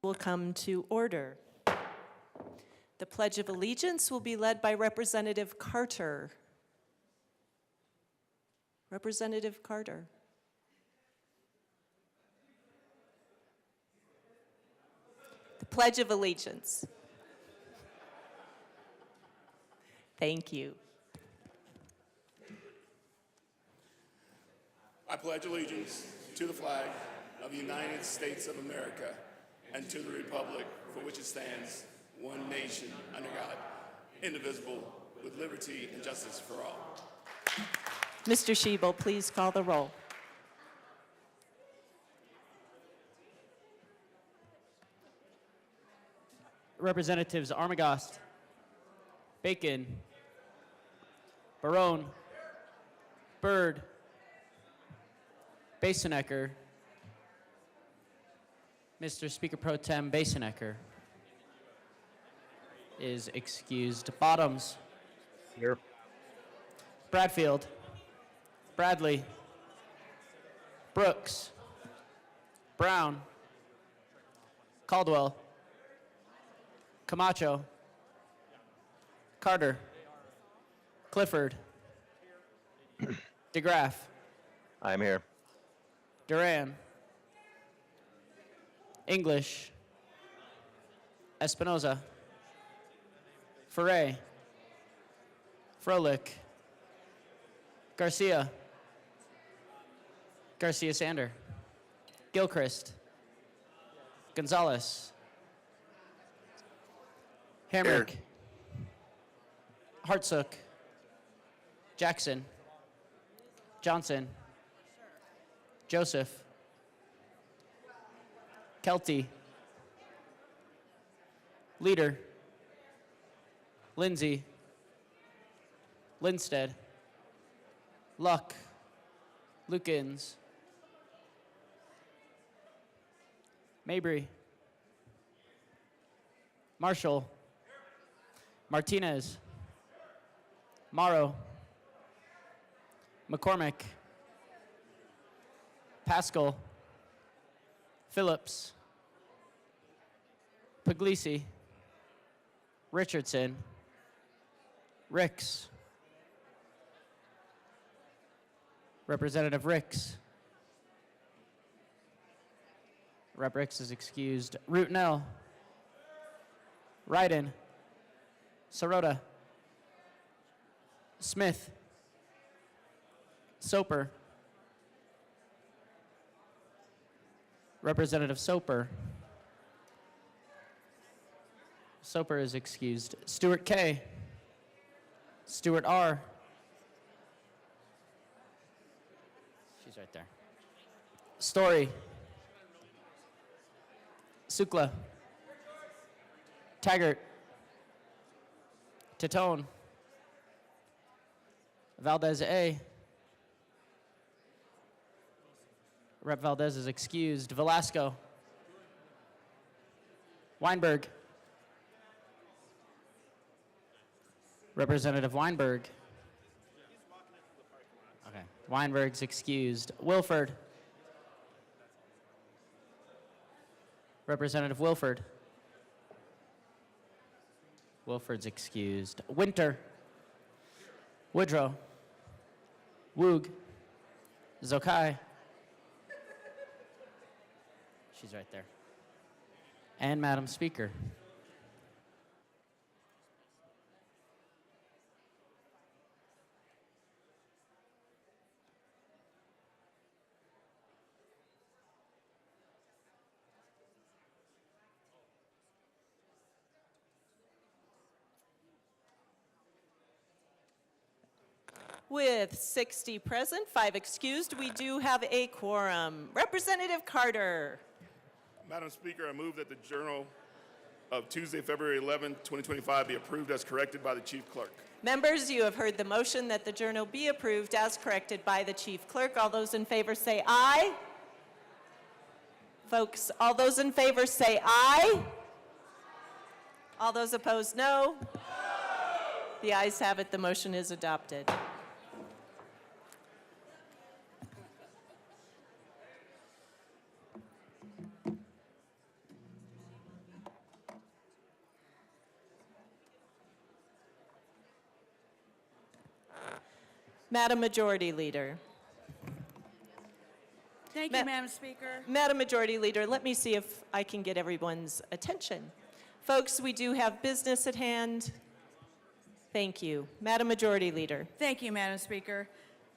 will come to order. The Pledge of Allegiance will be led by Representative Carter. Representative Carter. The Pledge of Allegiance. Thank you. I pledge allegiance to the flag of the United States of America and to the republic for which it stands, one nation, under God, indivisible, with liberty and justice for all. Mr. Schiebel, please call the roll. Representatives Armagost, Bacon, Barone, Byrd, Basenecker, Mr. Speaker Pro Tem Basenecker is excused. Bottoms. Here. Bradfield, Bradley, Brooks, Brown, Caldwell, Camacho, Carter, Clifford, DeGraff, I'm here. Duran, English, Espinoza, Ferre, Froelich, Garcia, Garcia Sander, Gilchrist, Gonzalez, Hamrick, Hartsook, Jackson, Johnson, Joseph, Kelty, Leader, Lindsay, Linstead, Luck, Lukens, Mabry, Marshall, Martinez, Morrow, McCormick, Pascal, Phillips, Puglisi, Richardson, Ricks, Representative Ricks. Rep Ricks is excused. Rootnell, Ryden, Sirota, Smith, Soper, Representative Soper. Soper is excused. Stewart K. Stewart R. She's right there. Story. Sukla. Taggart. Titone. Valdez A. Rep Valdez is excused. Velasco. Weinberg. Representative Weinberg. Okay. Weinberg's excused. Wilford. Representative Wilford. Wilford's excused. Winter. Woodrow. Woog. Zokai. She's right there. And Madam Speaker. With 60 present, 5 excused, we do have a quorum. Representative Carter. Madam Speaker, I move that the Journal of Tuesday, February 11, 2025 be approved as corrected by the Chief Clerk. Members, you have heard the motion that the journal be approved as corrected by the Chief Clerk. All those in favor say aye. Folks, all those in favor say aye. All those opposed, no. The ayes have it. The motion is adopted. Madam Majority Leader. Thank Ma- you, Madam Speaker. Madam Majority Leader, let me see if I can get everyone's attention. Folks, we do have business at hand. Thank you. Madam Majority Leader. Thank you, Madam Speaker.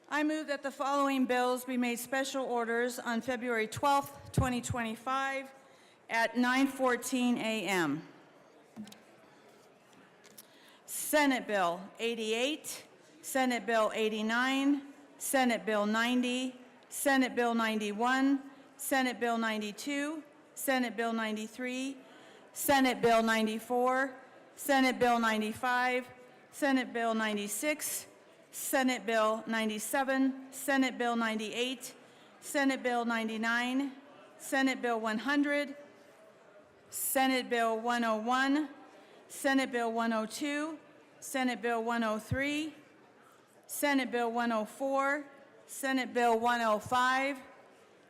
I move that the following bills be made special orders on February 12th, 2025 at 9:14 a.m. Senate Bill 88, Senate Bill 89, Senate Bill 90, Senate Bill 91, Senate Bill 92, Senate Bill 93, Senate Bill 94, Senate Bill 95, Senate Bill 96, Senate Bill 97, Senate Bill 98, Senate Bill 99, Senate Bill 100, Senate Bill 101, Senate Bill 102, Senate Bill 103, Senate Bill 104, Senate Bill 105,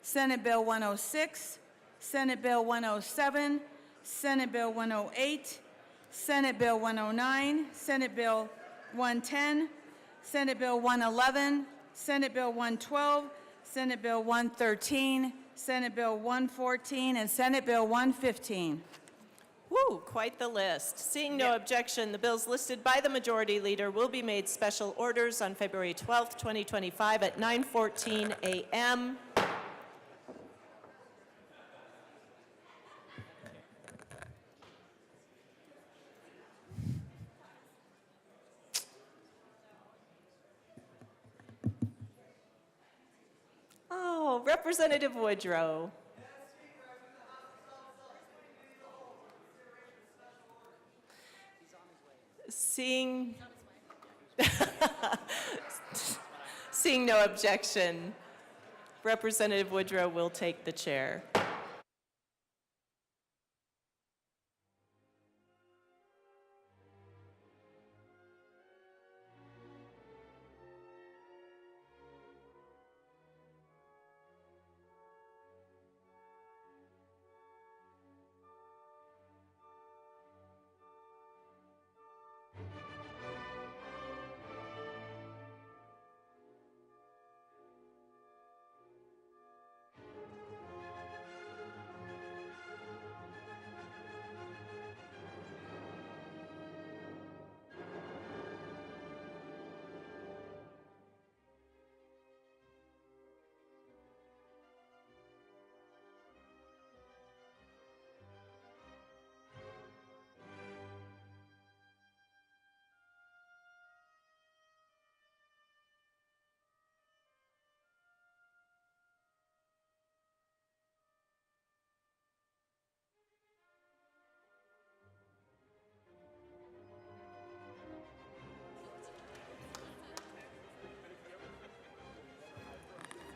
Senate Bill 106, Senate Bill 107, Senate Bill 108, Senate Bill 109, Senate Bill 110, Senate Bill 111, Senate Bill 112, Senate Bill 113, Senate Bill 114, and Senate Bill 115. Woo, quite the list. Seeing no objection, the bills listed by the Majority Leader will be made special orders on February 12th, 2025 at 9:14 a.m. Oh, Representative Woodrow. Seeing no objection, Representative Woodrow will take the chair.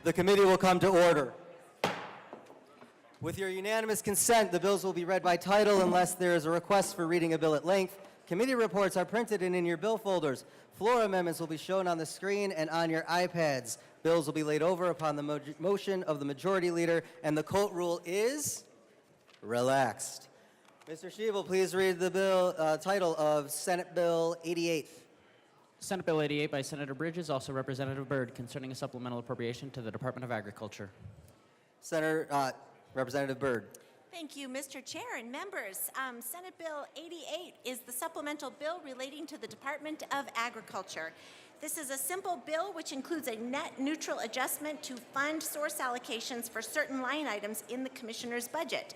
The committee will come to order. With your unanimous consent, the bills will be read by title unless there is a request for reading a bill at length. Committee reports are printed and in your bill folders. Floor amendments will be shown on the screen and on your iPads. Bills will be laid over upon the motion of the Majority Leader, and the court rule is relaxed. Mr. Schiebel, please read the bill title of Senate Bill 88. Senate Bill 88 by Senator Bridges, also Representative Byrd, concerning a supplemental appropriation to the Department of Agriculture. Representative Byrd. Thank you, Mr. Chair and members. Senate Bill 88 is the supplemental bill relating to the Department of Agriculture. This is a simple bill which includes a net neutral adjustment to fund source allocations for certain line items in the Commissioner's budget.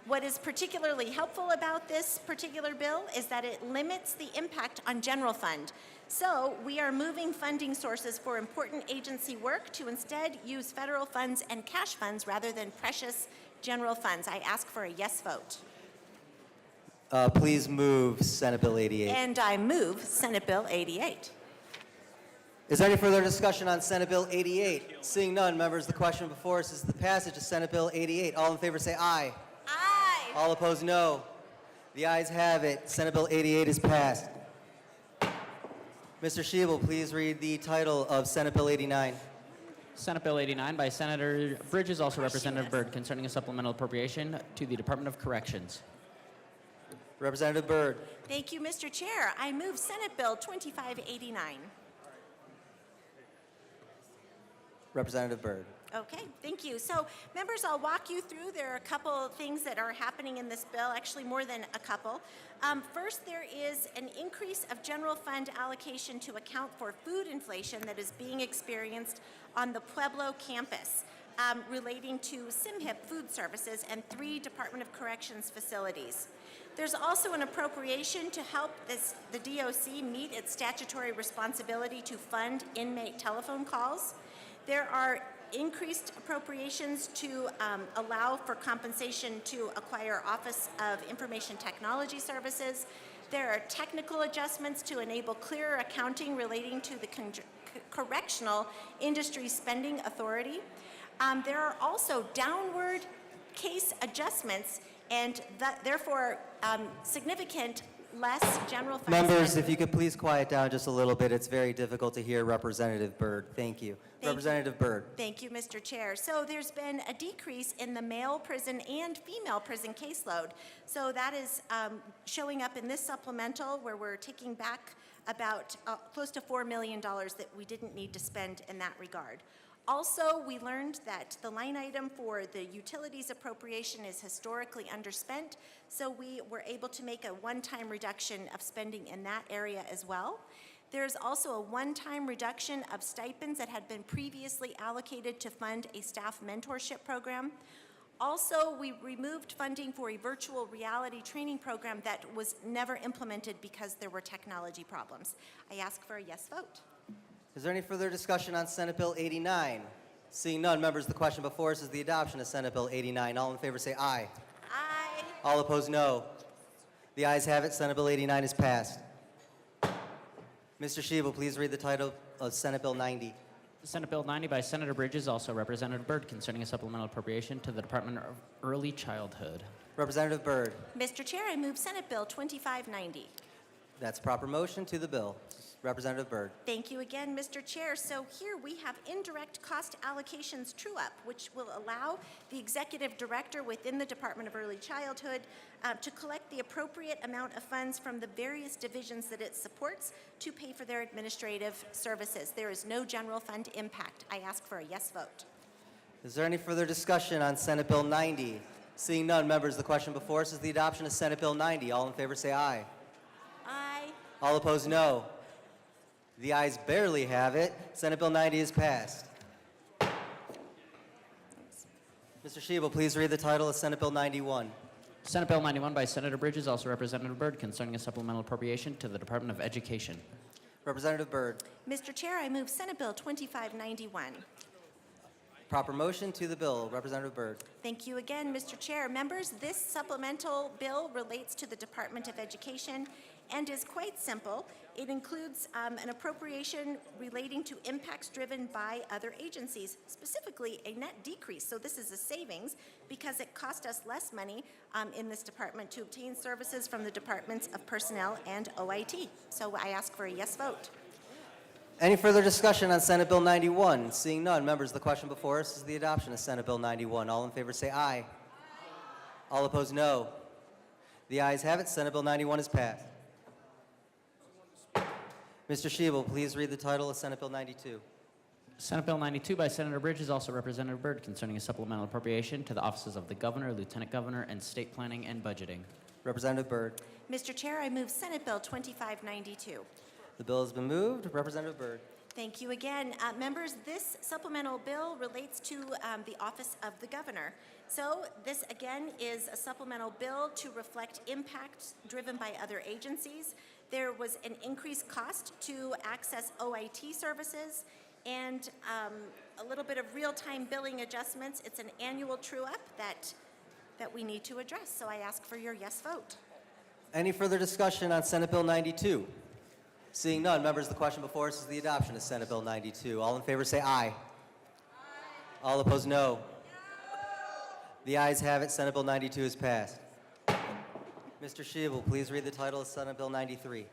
What is particularly helpful about this particular bill is that it limits the impact on general fund. So we are moving funding sources for important agency work to instead use federal funds and cash funds rather than precious general funds. I ask for a yes vote. Please move Senate Bill 88. And I move Senate Bill 88. Is there any further discussion on Senate Bill 88? Seeing none, members, the question before us is the passage of Senate Bill 88. All in favor say aye. Aye. All opposed, no. The ayes have it. Senate Bill 88 is passed. Mr. Schiebel, please read the title of Senate Bill 89. Senate Bill 89 by Senator Bridges, also Representative Byrd, concerning a supplemental appropriation to the Department of Corrections. Representative Byrd. Thank you, Mr. Chair. I move Senate Bill 2589. Representative Byrd. Okay, thank you. So, members, I'll walk you through. There are a couple things that are happening in this bill, actually more than a couple. First, there is an increase of general fund allocation to account for food inflation that is being experienced on the Pueblo campus relating to SIMHIP food services and 3 Department of Corrections facilities. There's also an appropriation to help the DOC meet its statutory responsibility to fund inmate telephone calls. There are increased appropriations to allow for compensation to acquire Office of Information Technology Services. There are technical adjustments to enable clearer accounting relating to the Correctional Industry Spending Authority. There are also downward case adjustments and therefore significant less general fund Members, spending. if you could please quiet down just a little bit. It's very difficult to hear Representative Byrd. Thank you. Representative Byrd. Thank you, Mr. Chair. So there's been a decrease in the male prison and female prison caseload. So that is showing up in this supplemental where we're taking back about close to $4 million that we didn't need to spend in that regard. Also, we learned that the line item for the utilities appropriation is historically underspent, so we were able to make a one-time reduction of spending in that area as well. There's also a one-time reduction of stipends that had been previously allocated to fund a staff mentorship program. Also, we removed funding for a virtual reality training program that was never implemented because there were technology problems. I ask for a yes vote. Is there any further discussion on Senate Bill 89? Seeing none, members, the question before us is the adoption of Senate Bill 89. All in favor say aye. Aye. All opposed, no. The ayes have it. Senate Bill 89 is passed. Mr. Sheba, please read the title of Senate Bill 90. Senate Bill 90 by Senator Bridges, also Representative Byrd, concerning a supplemental appropriation to the Department of Early Childhood. Representative Byrd. Mr. Chair, I move Senate Bill 2590. That's proper motion to the bill. Representative Byrd. Thank you again, Mr. Chair. So here we have indirect cost allocations true-up, which will allow the executive director within the Department of Early Childhood to collect the appropriate amount of funds from the various divisions that it supports to pay for their administrative services. There is no general fund impact. I ask for a yes vote. Is there any further discussion on Senate Bill 90? Seeing none, members, the question before us is the adoption of Senate Bill 90. All in favor say aye. Aye. All opposed, no. The ayes barely have it. Senate Bill 90 is passed. Mr. Sheba, please read the title of Senate Bill 91. Senate Bill 91 by Senator Bridges, also Representative Byrd, concerning a supplemental appropriation to the Department of Education. Representative Byrd. Mr. Chair, I move Senate Bill 2591. Proper motion to the bill. Representative Byrd. Thank you again, Mr. Chair. Members, this supplemental bill relates to the Department of Education and is quite simple. It includes an appropriation relating to impacts driven by other agencies, specifically a net decrease. So this is a savings because it cost us less money in this department to obtain services from the Departments of Personnel and OIT. So I ask for a yes vote. Any further discussion on Senate Bill 91? Seeing none, members, the question before us is the adoption of Senate Bill 91. All in favor say aye. All opposed, no. The ayes have it. Senate Bill 91 is passed. Mr. Sheba, please read the title of Senate Bill 92. Senate Bill 92 by Senator Bridges, also Representative Byrd, concerning a supplemental appropriation to the offices of the Governor, Lieutenant Governor, and State Planning and Budgeting. Representative Byrd. Mr. Chair, I move Senate Bill 2592. The bill has been moved. Representative Byrd. Thank you again. Members, this supplemental bill relates to the Office of the Governor. So this, again, is a supplemental bill to reflect impacts driven by other agencies. There was an increased cost to access OIT services and a little bit of real-time billing adjustments. It's an annual true-up that we need to address. So I ask for your yes vote. Any further discussion on Senate Bill 92? Seeing none, members, the question before us is the adoption of Senate Bill 92. All in favor say aye. Aye. All opposed, no. The ayes have it. Senate Bill 92 is passed. Mr. Sheba, please read the title of Senate Bill 93.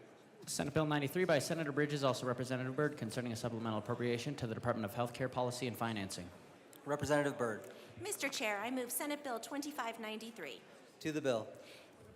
Senate Bill 93 by Senator Bridges, also Representative Byrd, concerning a supplemental appropriation to the Department of Healthcare Policy and Financing. Representative Byrd. Mr. Chair, I move Senate Bill 2593. To the bill.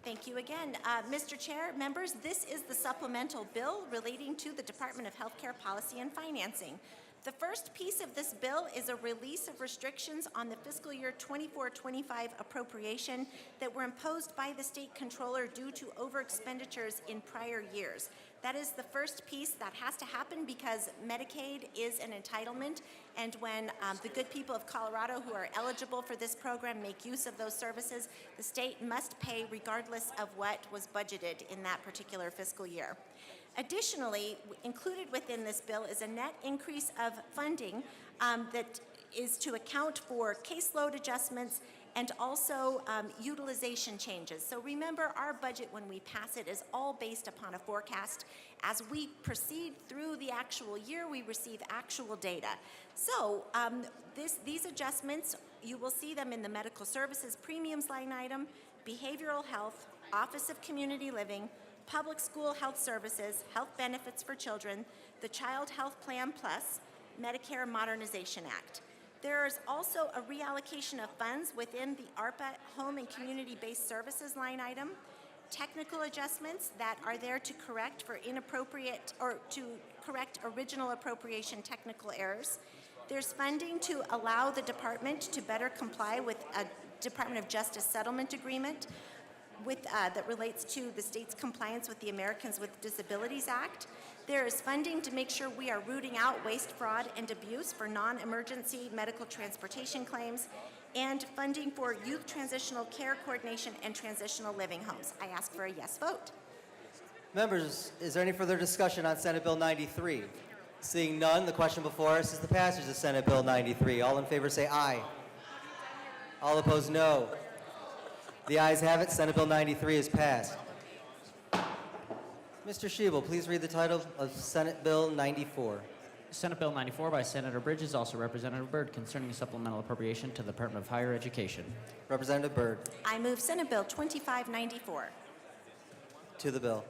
Thank you again. Mr. Chair, members, this is the supplemental bill relating to the Department of Healthcare Policy and Financing. The first piece of this bill is a release of restrictions on the fiscal year 24-25 appropriation that were imposed by the state controller due to over-expenditures in prior years. That is the first piece that has to happen because Medicaid is an entitlement, and when the good people of Colorado who are eligible for this program make use of those services, the state must pay regardless of what was budgeted in that particular fiscal year. Additionally, included within this bill is a net increase of funding that is to account for caseload adjustments and also utilization changes. So remember, our budget, when we pass it, is all based upon a forecast. As we proceed through the actual year, we receive actual data. So these adjustments, you will see them in the medical services premiums line item, behavioral health, Office of Community Living, Public School Health Services, Health Benefits for Children, the Child Health Plan Plus, Medicare Modernization Act. There is also a reallocation of funds within the ARPA Home and Community-Based Services line item, technical adjustments that are there to correct for inappropriate or to correct original appropriation technical errors. There's funding to allow the department to better comply with a Department of Justice settlement agreement that relates to the state's compliance with the Americans with Disabilities Act. There is funding to make sure we are rooting out waste, fraud, and abuse for non-emergency medical transportation claims, and funding for youth transitional care coordination and transitional living homes. I ask for a yes vote. Members, is there any further discussion on Senate Bill 93? Seeing none, the question before us is the passage of Senate Bill 93. All in favor say aye. All opposed, no. The ayes have it. Senate Bill 93 is passed. Mr. Schiebel, please read the title of Senate Bill 94. Senate Bill 94 by Senator Bridges, also Representative Byrd, concerning a supplemental appropriation to the Department of Higher Education. Representative Byrd, I move Senate Bill 2594. to the bill.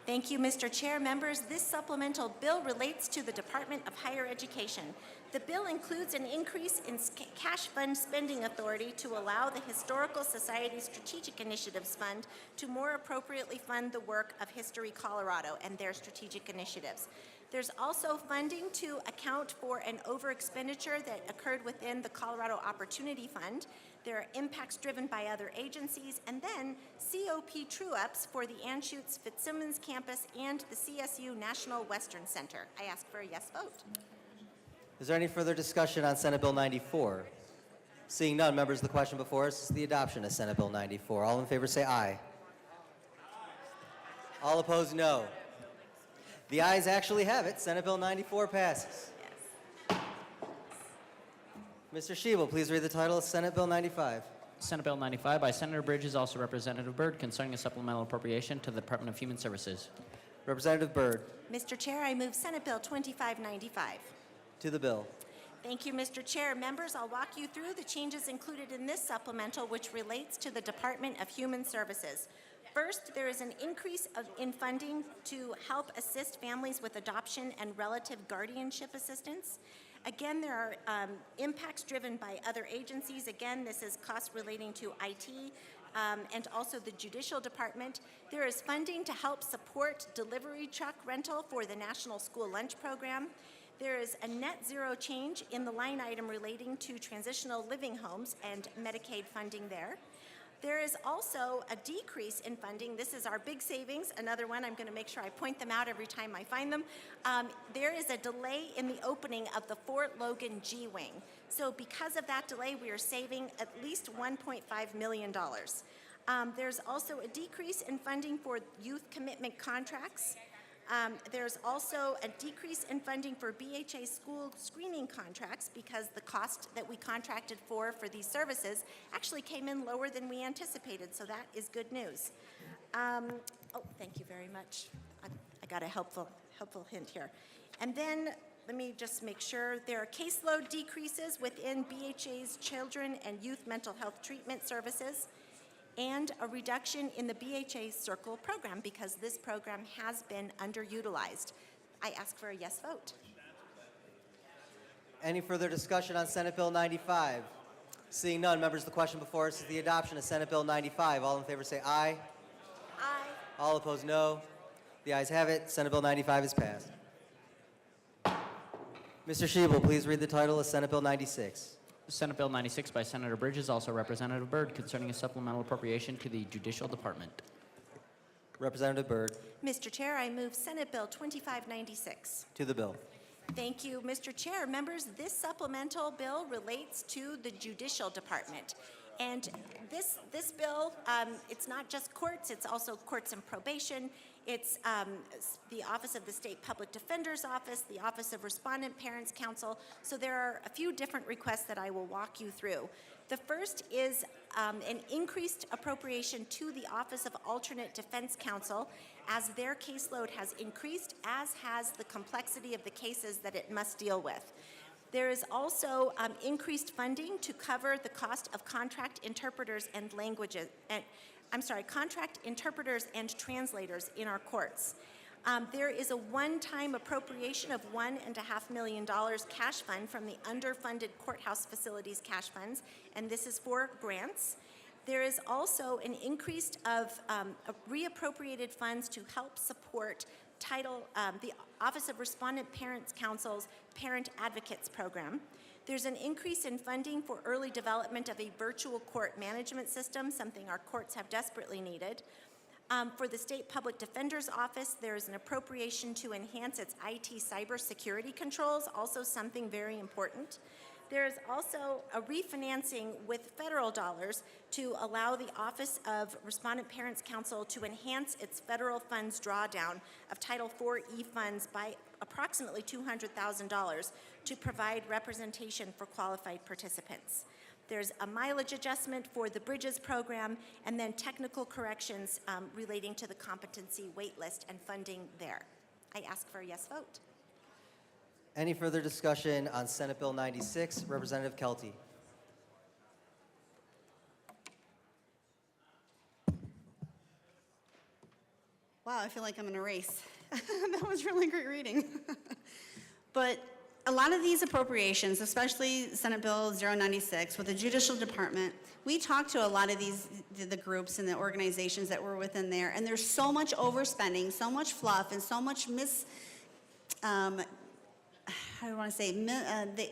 Thank you, Mr. Chair. Members, this supplemental bill relates to the Department of Higher Education. The bill includes an increase in cash fund spending authority to allow the Historical Society Strategic Initiatives Fund to more appropriately fund the work of History Colorado and their strategic initiatives. There's also funding to account for an over-expenditure that occurred within the Colorado Opportunity Fund. There are impacts driven by other agencies, and then COP true-ups for the Anschutz Fitzsimmons campus and the CSU National Western Center. I ask for a yes vote. Is there any further discussion on Senate Bill 94? Seeing none, members, the question before us is the adoption of Senate Bill 94. All in favor say aye. All opposed, no. The ayes actually have it. Senate Bill 94 passes. Mr. Schiebel, please read the title of Senate Bill 95. Senate Bill 95 by Senator Bridges, also Representative Byrd, concerning a supplemental appropriation to the Department of Human Services. Representative Byrd, Mr. Chair, I move Senate Bill 2595. to the bill. Thank you, Mr. Chair. Members, I'll walk you through the changes included in this supplemental, which relates to the Department of Human Services. First, there is an increase in funding to help assist families with adoption and relative guardianship assistance. Again, there are impacts driven by other agencies. Again, this is costs relating to IT and also the Judicial Department. There is funding to help support delivery truck rental for the National School Lunch Program. There is a net zero change in the line item relating to transitional living homes and Medicaid funding there. There is also a decrease in funding. This is our big savings, another one. I'm going to make sure I point them out every time I find them. There is a delay in the opening of the Fort Logan G-Wing. So because of that delay, we are saving at least $1.5 million. There's also a decrease in funding for youth commitment contracts. There's also a decrease in funding for BHA school screening contracts because the cost that we contracted for these services actually came in lower than we anticipated, so that is good news. Thank you very much. I got a helpful hint here. And then let me just make sure there are caseload decreases within BHA's children and youth mental health treatment services, and a reduction in the BHA Circle program because this program has been underutilized. I ask for a yes vote. Any further discussion on Senate Bill 95? Seeing none, members, the question before us is the adoption of Senate Bill 95. All in favor say aye. Aye. All opposed, no. The ayes have it. Senate Bill 95 is passed. Mr. Shebel, please read the title of Senate Bill 96. Senate Bill 96 by Senator Bridges, also Representative Byrd, concerning a supplemental appropriation to the Judicial Department. Representative Byrd, Mr. Chair, I move Senate Bill 2596. to the bill. Thank you, Mr. Chair. Members, this supplemental bill relates to the Judicial Department. And this bill, it's not just courts, it's also courts and probation. It's the Office of the State Public Defender's Office, the Office of Respondent Parents Council. So there are a few different requests that I will walk you through. The first is an increased appropriation to the Office of Alternate Defense Counsel as their caseload has increased, as has the complexity of the cases that it must deal with. There is also increased funding to cover the cost of contract interpreters and contract interpreters and translators in our courts. There is a one-time appropriation of $1.5 million cash fund from the underfunded courthouse facilities cash funds, and this is for grants. There is also an increase of reappropriated funds to help support the Office of Respondent Parents Council's Parent Advocates Program. There's an increase in funding for early development of a virtual court management system, something our courts have desperately needed. For the State Public Defender's Office, there is an appropriation to enhance its IT cybersecurity controls, also something very important. There is also a refinancing with federal dollars to allow the Office of Respondent Parents Council to enhance its federal funds drawdown of Title IV funds by approximately $200,000 to provide representation for qualified participants. There's a mileage adjustment for the Bridges program, and then technical corrections relating to the competency waitlist and funding there. I ask for a yes vote. Any further discussion on Senate Bill 96? Representative Kelty. Wow, I feel like I'm in a race. That was really great reading. But a lot of these appropriations, especially Senate Bill 096 with the Judicial Department, we talked to a lot of the groups and the organizations that were within there, and there's so much overspending, so much fluff, and so much how do I want to say,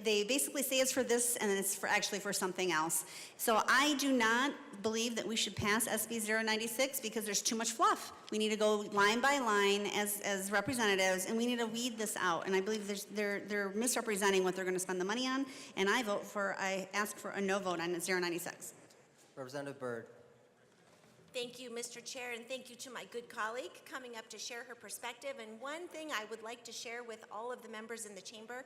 they basically say it's for this and then it's actually for something else. So I do not believe that we should pass SB 096 because there's too much fluff. We need to go line by line as representatives, and we need to weed this out. And I believe they're misrepresenting what they're going to spend the money on, and I ask for a no vote on 096. Representative Byrd. Thank you, Mr. Chair, and thank you to my good colleague coming up to share her perspective. And one thing I would like to share with all of the members in the chamber,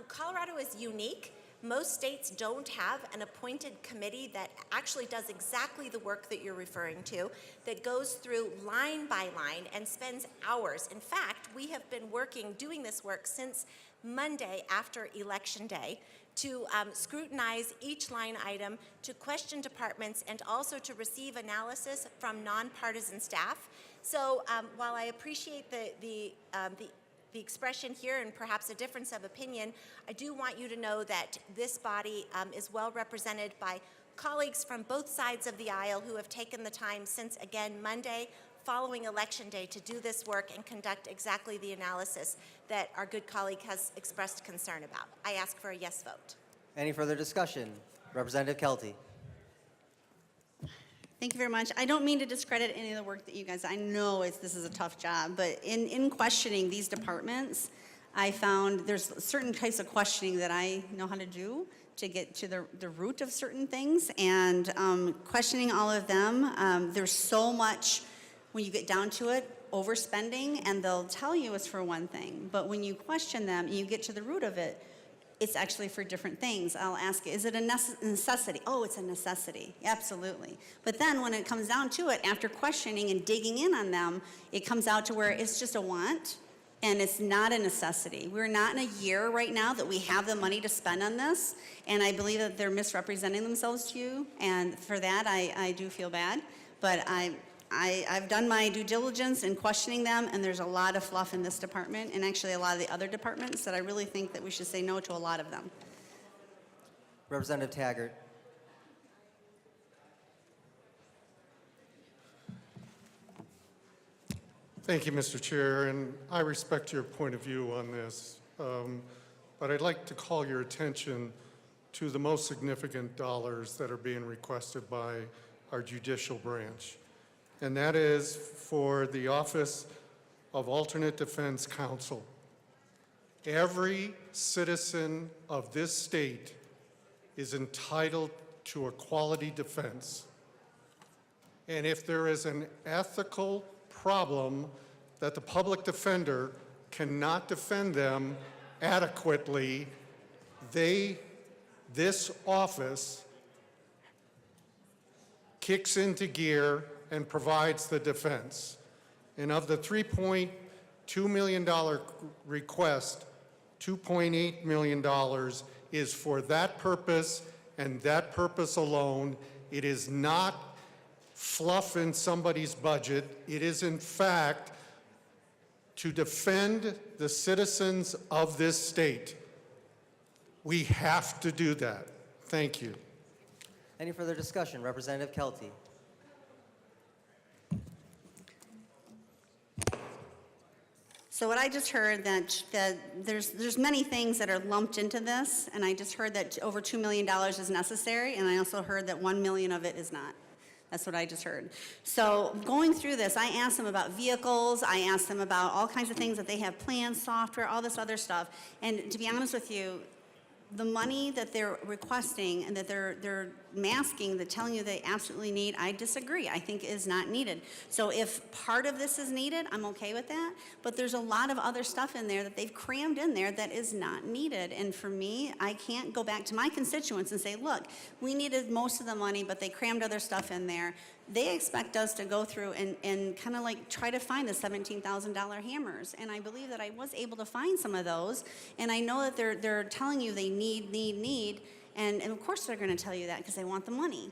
Colorado is unique. Most states don't have an appointed committee that actually does exactly the work that you're referring to, that goes through line by line and spends hours. In fact, we have been doing this work since Monday after Election Day to scrutinize each line item, to question departments, and also to receive analysis from nonpartisan staff. So while I appreciate the expression here and perhaps a difference of opinion, I do want you to know that this body is well represented by colleagues from both sides of the aisle who have taken the time since, again, Monday, following Election Day, to do this work and conduct exactly the analysis that our good colleague has expressed concern about. I ask for a yes vote. Any further discussion? Representative Kelty. Thank you very much. I don't mean to discredit any of the work that you guys, I know this is a tough job, but in questioning these departments, I found there's certain types of questioning that I know how to do to get to the root of certain things, and questioning all of them, there's so much, when you get down to it, overspending, and they'll tell you it's for one thing, but when you question them and you get to the root of it, it's actually for different things. I'll ask, is it a necessity? Oh, it's a necessity, absolutely. But then when it comes down to it, after questioning and digging in on them, it comes out to where it's just a want, and it's not a necessity. We're not in a year right now that we have the money to spend on this, and I believe that they're misrepresenting themselves to you, and for that, I do feel bad. But I've done my due diligence in questioning them, and there's a lot of fluff in this department, and actually a lot of the other departments, that I really think that we should say no to a lot of them. Representative Taggart. Thank you, Mr. Chair, and I respect your point of view on this. But but I'd like to call your attention to the most significant dollars that are being requested by our judicial branch. And that is for the Office of Alternate Defense Counsel. Every citizen of this state is entitled to a quality defense. And if there is an ethical problem that the public defender cannot defend them adequately, this office kicks into gear and provides the defense. And of the $3.2 million request, $2.8 million is for that purpose and that purpose alone. It is not fluff in somebody's budget. It is, in fact, to defend the citizens of this state. We have to do that. Thank you. Any further discussion? Representative Kelty. So what I just heard that there's many things that are lumped into this, and I just heard that over $2 million is necessary, and I also heard that $1 million of it is not. That's what I just heard. So going through this, I asked them about vehicles, I asked them about all kinds of things that they have plans, software, all this other stuff. And to be honest with you, the money that they're requesting and that they're masking, that telling you they absolutely need, I disagree. I think is not needed. So if part of this is needed, I'm okay with that. But there's a lot of other stuff in there that they've crammed in there that is not needed. And for me, I can't go back to my constituents and say, look, we needed most of the money, but they crammed other stuff in there. They expect us to go through and kind of like try to find the $17,000 hammers. And I believe that I was able to find some of those. And I know that they're telling you they need. And of course they're going to tell you that because they want the money.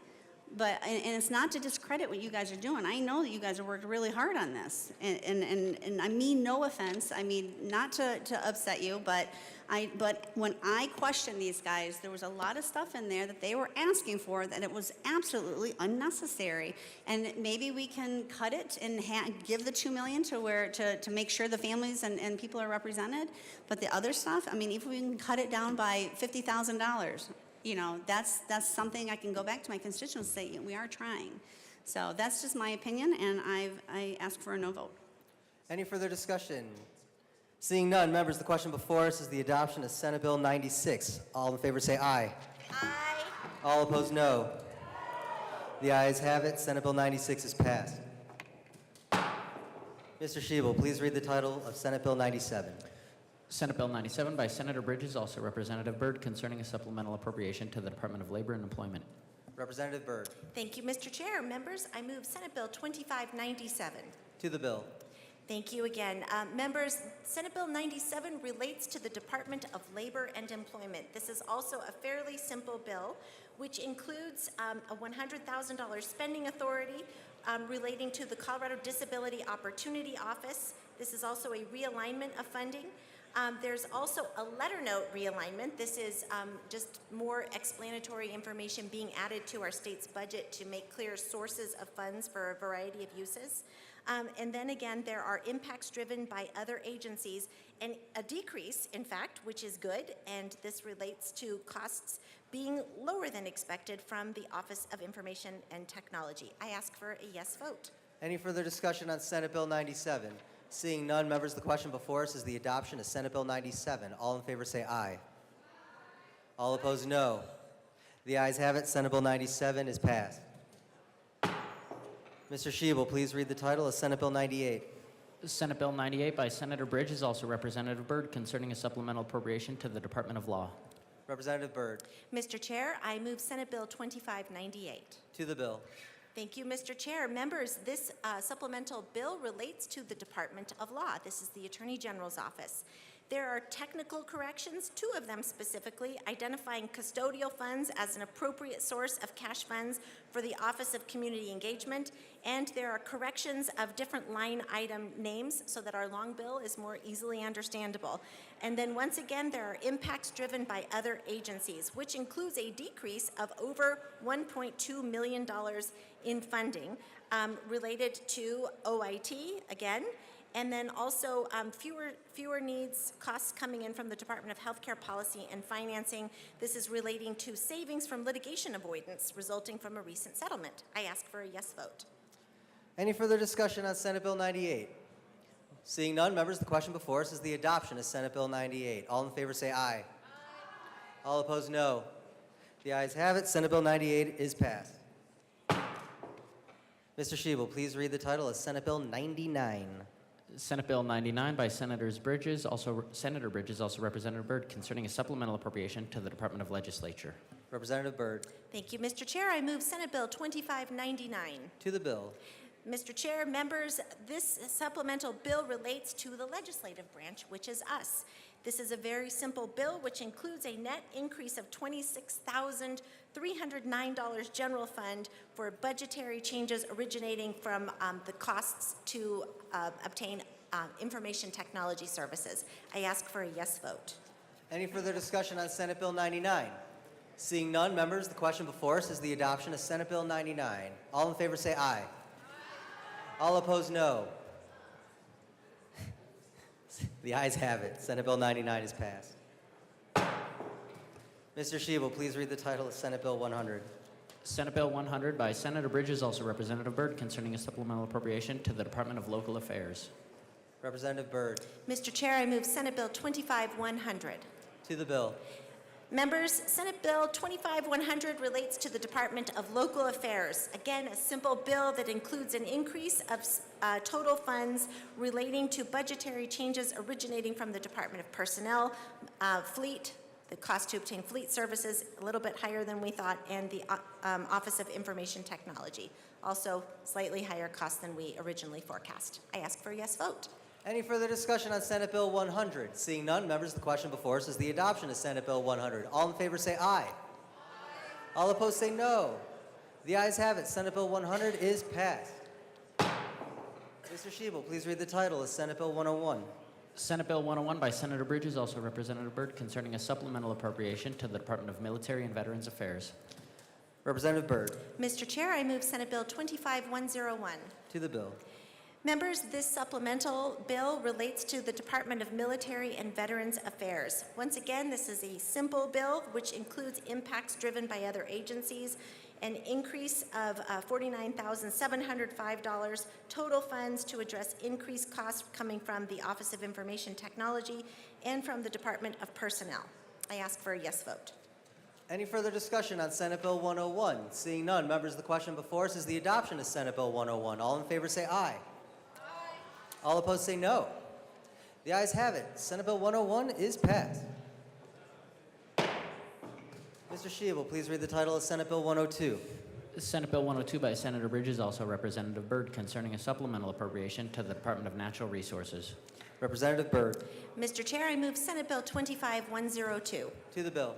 But, and it's not to discredit what you guys are doing. I know that you guys have worked really hard on this. And I mean no offense. I mean, not to upset you, but when I questioned these guys, there was a lot of stuff in there that they were asking for that it was absolutely unnecessary. And maybe we can cut it and give the $2 million to make sure the families and people are represented. But the other stuff, I mean, if we can cut it down by $50,000, you know, that's something I can go back to my constituents and say, we are trying. So that's just my opinion, and I ask for a no vote. Any further discussion? Seeing none, members, the question before us is the adoption of Senate Bill 96. All in favor say aye. Aye. All opposed, no. The ayes have it. Senate Bill 96 is passed. Mr. Schiebel, please read the title of Senate Bill 97. Senate Bill 97 by Senator Bridges, also Representative Byrd, concerning a supplemental appropriation to the Department of Labor and Employment. Representative Byrd. Thank you, Mr. Chair. Members, I move Senate Bill 2597. To the bill. Thank you again. Members, Senate Bill 97 relates to the Department of Labor and Employment. This is also a fairly simple bill, which includes a $100,000 spending authority relating to the Colorado Disability Opportunity Office. This is also a realignment of funding. There's also a letter note realignment. This is just more explanatory information being added to our state's budget to make clear sources of funds for a variety of uses. And then again, there are impacts driven by other agencies, and a decrease, in fact, which is good, and this relates to costs being lower than expected from the Office of Information and Technology. I ask for a yes vote. Any further discussion on Senate Bill 97? Seeing none, members, the question before us is the adoption of Senate Bill 97. All in favor say aye. All opposed, no. The ayes have it. Senate Bill 97 is passed. Mr. Schiebel, please read the title of Senate Bill 98. Senate Bill 98 by Senator Bridges, also Representative Byrd, concerning a supplemental appropriation to the Department of Law. Representative Byrd. Mr. Chair, I move Senate Bill 2598. To the bill. Thank you, Mr. Chair. Members, this supplemental bill relates to the Department of Law. This is the Attorney General's office. There are technical corrections, 2 of them specifically, identifying custodial funds as an appropriate source of cash funds for the Office of Community Engagement, and there are corrections of different line item names so that our long bill is more easily understandable. And then once again, there are impacts driven by other agencies, which includes a decrease of over $1.2 million in funding related to OIT, again, And then also fewer needs, costs coming in from the Department of Healthcare Policy and Financing. This is relating to savings from litigation avoidance resulting from a recent settlement. I ask for a yes vote. Any further discussion on Senate Bill 98? Seeing none, members, the question before us is the adoption of Senate Bill 98. All in favor say aye. Aye. All opposed, no. The ayes have it. Senate Bill 98 is passed. Mr. Shebel, please read the title of Senate Bill 99. Senate Bill 99 by Senator Bridges, also Representative Byrd, concerning a supplemental appropriation to the Department of Legislature. Representative Byrd. Thank you, Mr. Chair. I move Senate Bill 2599. To the bill. Mr. Chair, members, this supplemental bill relates to the legislative branch, which is us. This is a very simple bill which includes a net increase of $26,309 general fund for budgetary changes originating from the costs to obtain information technology services. I ask for a yes vote. Any further discussion on Senate Bill 99? Seeing none, members, the question before us is the adoption of Senate Bill 99. All in favor say aye. Aye. All opposed, no. The ayes have it. Senate Bill 99 is passed. Mr. Shebel, please read the title of Senate Bill 100. Senate Bill 100 by Senator Bridges, also Representative Byrd, concerning a supplemental appropriation to the Department of Local Affairs. Representative Byrd. Mr. Chair, I move Senate Bill 25100. To the bill. Members, Senate Bill 25100 relates to the Department of Local Affairs. Again, a simple bill that includes an increase of total funds relating to budgetary changes originating from the Department of Personnel, Fleet, the cost to obtain fleet services, a little bit higher than we thought, and the Office of Information Technology, also slightly higher cost than we originally forecast. I ask for a yes vote. Any further discussion on Senate Bill 100? Seeing none, members, the question before us is the adoption of Senate Bill 100. All in favor say aye. Aye. All opposed say no. The ayes have it. Senate Bill 100 is passed. Mr. Shebel, please read the title of Senate Bill 101. Senate Bill 101 by Senator Bridges, also Representative Byrd, concerning a supplemental appropriation to the Department of Military and Veterans Affairs. Representative Byrd. Mr. Chair, I move Senate Bill 25101. To the bill. Members, this supplemental bill relates to the Department of Military and Veterans Affairs. Once again, this is a simple bill which includes impacts driven by other agencies, an increase of $49,705 total funds to address increased costs coming from the Office of Information Technology and from the Department of Personnel. I ask for a yes vote. Any further discussion on Senate Bill 101? Seeing none, members, the question before us is the adoption of Senate Bill 101. All in favor say aye. All opposed say no. The ayes have it. Senate Bill 101 is passed. Mr. Shebel, please read the title of Senate Bill 102. Senate Bill 102 by Senator Bridges, also Representative Byrd, concerning a supplemental appropriation to the Department of Natural Resources. Representative Byrd. Mr. Chair, I move Senate Bill 25102. To the bill.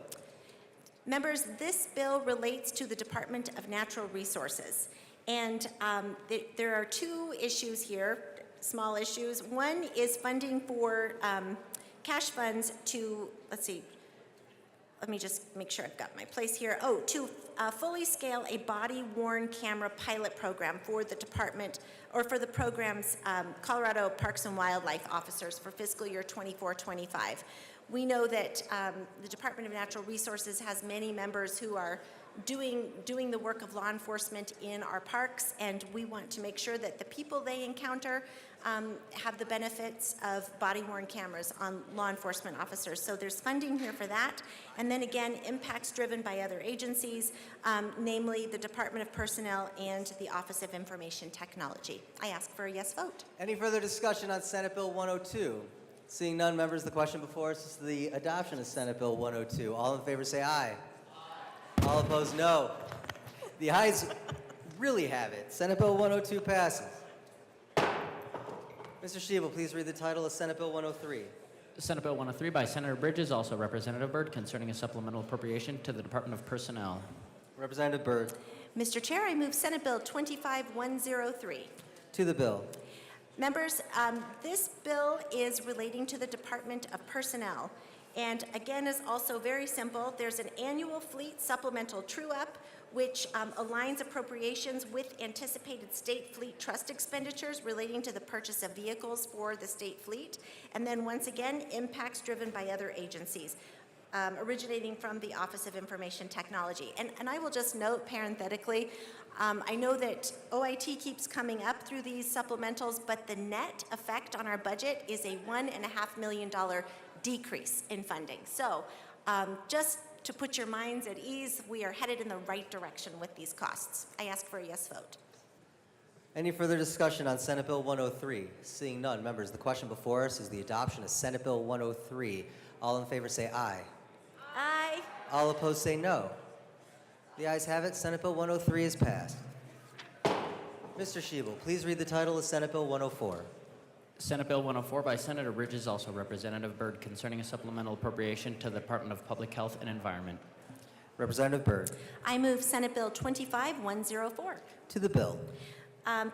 Members, this bill relates to the Department of Natural Resources. And there are two issues here, small issues. One is funding for cash funds to, let me just make sure I've got my place here. Oh, to fully scale a body-worn camera pilot program for the department, or for the program's Colorado Parks and Wildlife officers for fiscal year 24-25. We know that the Department of Natural Resources has many members who are doing the work of law enforcement in our parks, and we want to make sure that the people they encounter have the benefits of body-worn cameras on law enforcement officers. So there's funding here for that. And then again, impacts driven by other agencies, namely the Department of Personnel and the Office of Information Technology. I ask for a yes vote. Any further discussion on Senate Bill 102? Seeing none, members, the question before us is the adoption of Senate Bill 102. All in favor say aye. Aye. All opposed, no. The ayes really have it. Senate Bill 102 passes. Mr. Shebel, please read the title of Senate Bill 103. Senate Bill 103 by Senator Bridges, also Representative Byrd, concerning a supplemental appropriation to the Department of Personnel. Representative Byrd. Mr. Chair, I move Senate Bill 25103. To the bill. Members, this bill is relating to the Department of Personnel, and again is also very simple. There's an annual fleet supplemental true-up which aligns appropriations with anticipated state fleet trust expenditures relating to the purchase of vehicles for the state fleet. And then once again, impacts driven by other agencies. Originating from the Office of Information Technology. And I will just note parenthetically, I know that OIT keeps coming up through these supplementals, but the net effect on our budget is a $1.5 million decrease in funding. So just to put your minds at ease, we are headed in the right direction with these costs. I ask for a yes vote. Any further discussion on Senate Bill 103? Seeing none, members, the question before us is the adoption of Senate Bill 103. All in favor say aye. Aye. All opposed say no. The ayes have it. Senate Bill 103 is passed. Mr. Schiebel, please read the title of Senate Bill 104. Senate Bill 104 by Senator Bridges, also Representative Byrd, concerning a supplemental appropriation to the Department of Public Health and Environment. Representative Byrd. I move Senate Bill 25104. To the bill.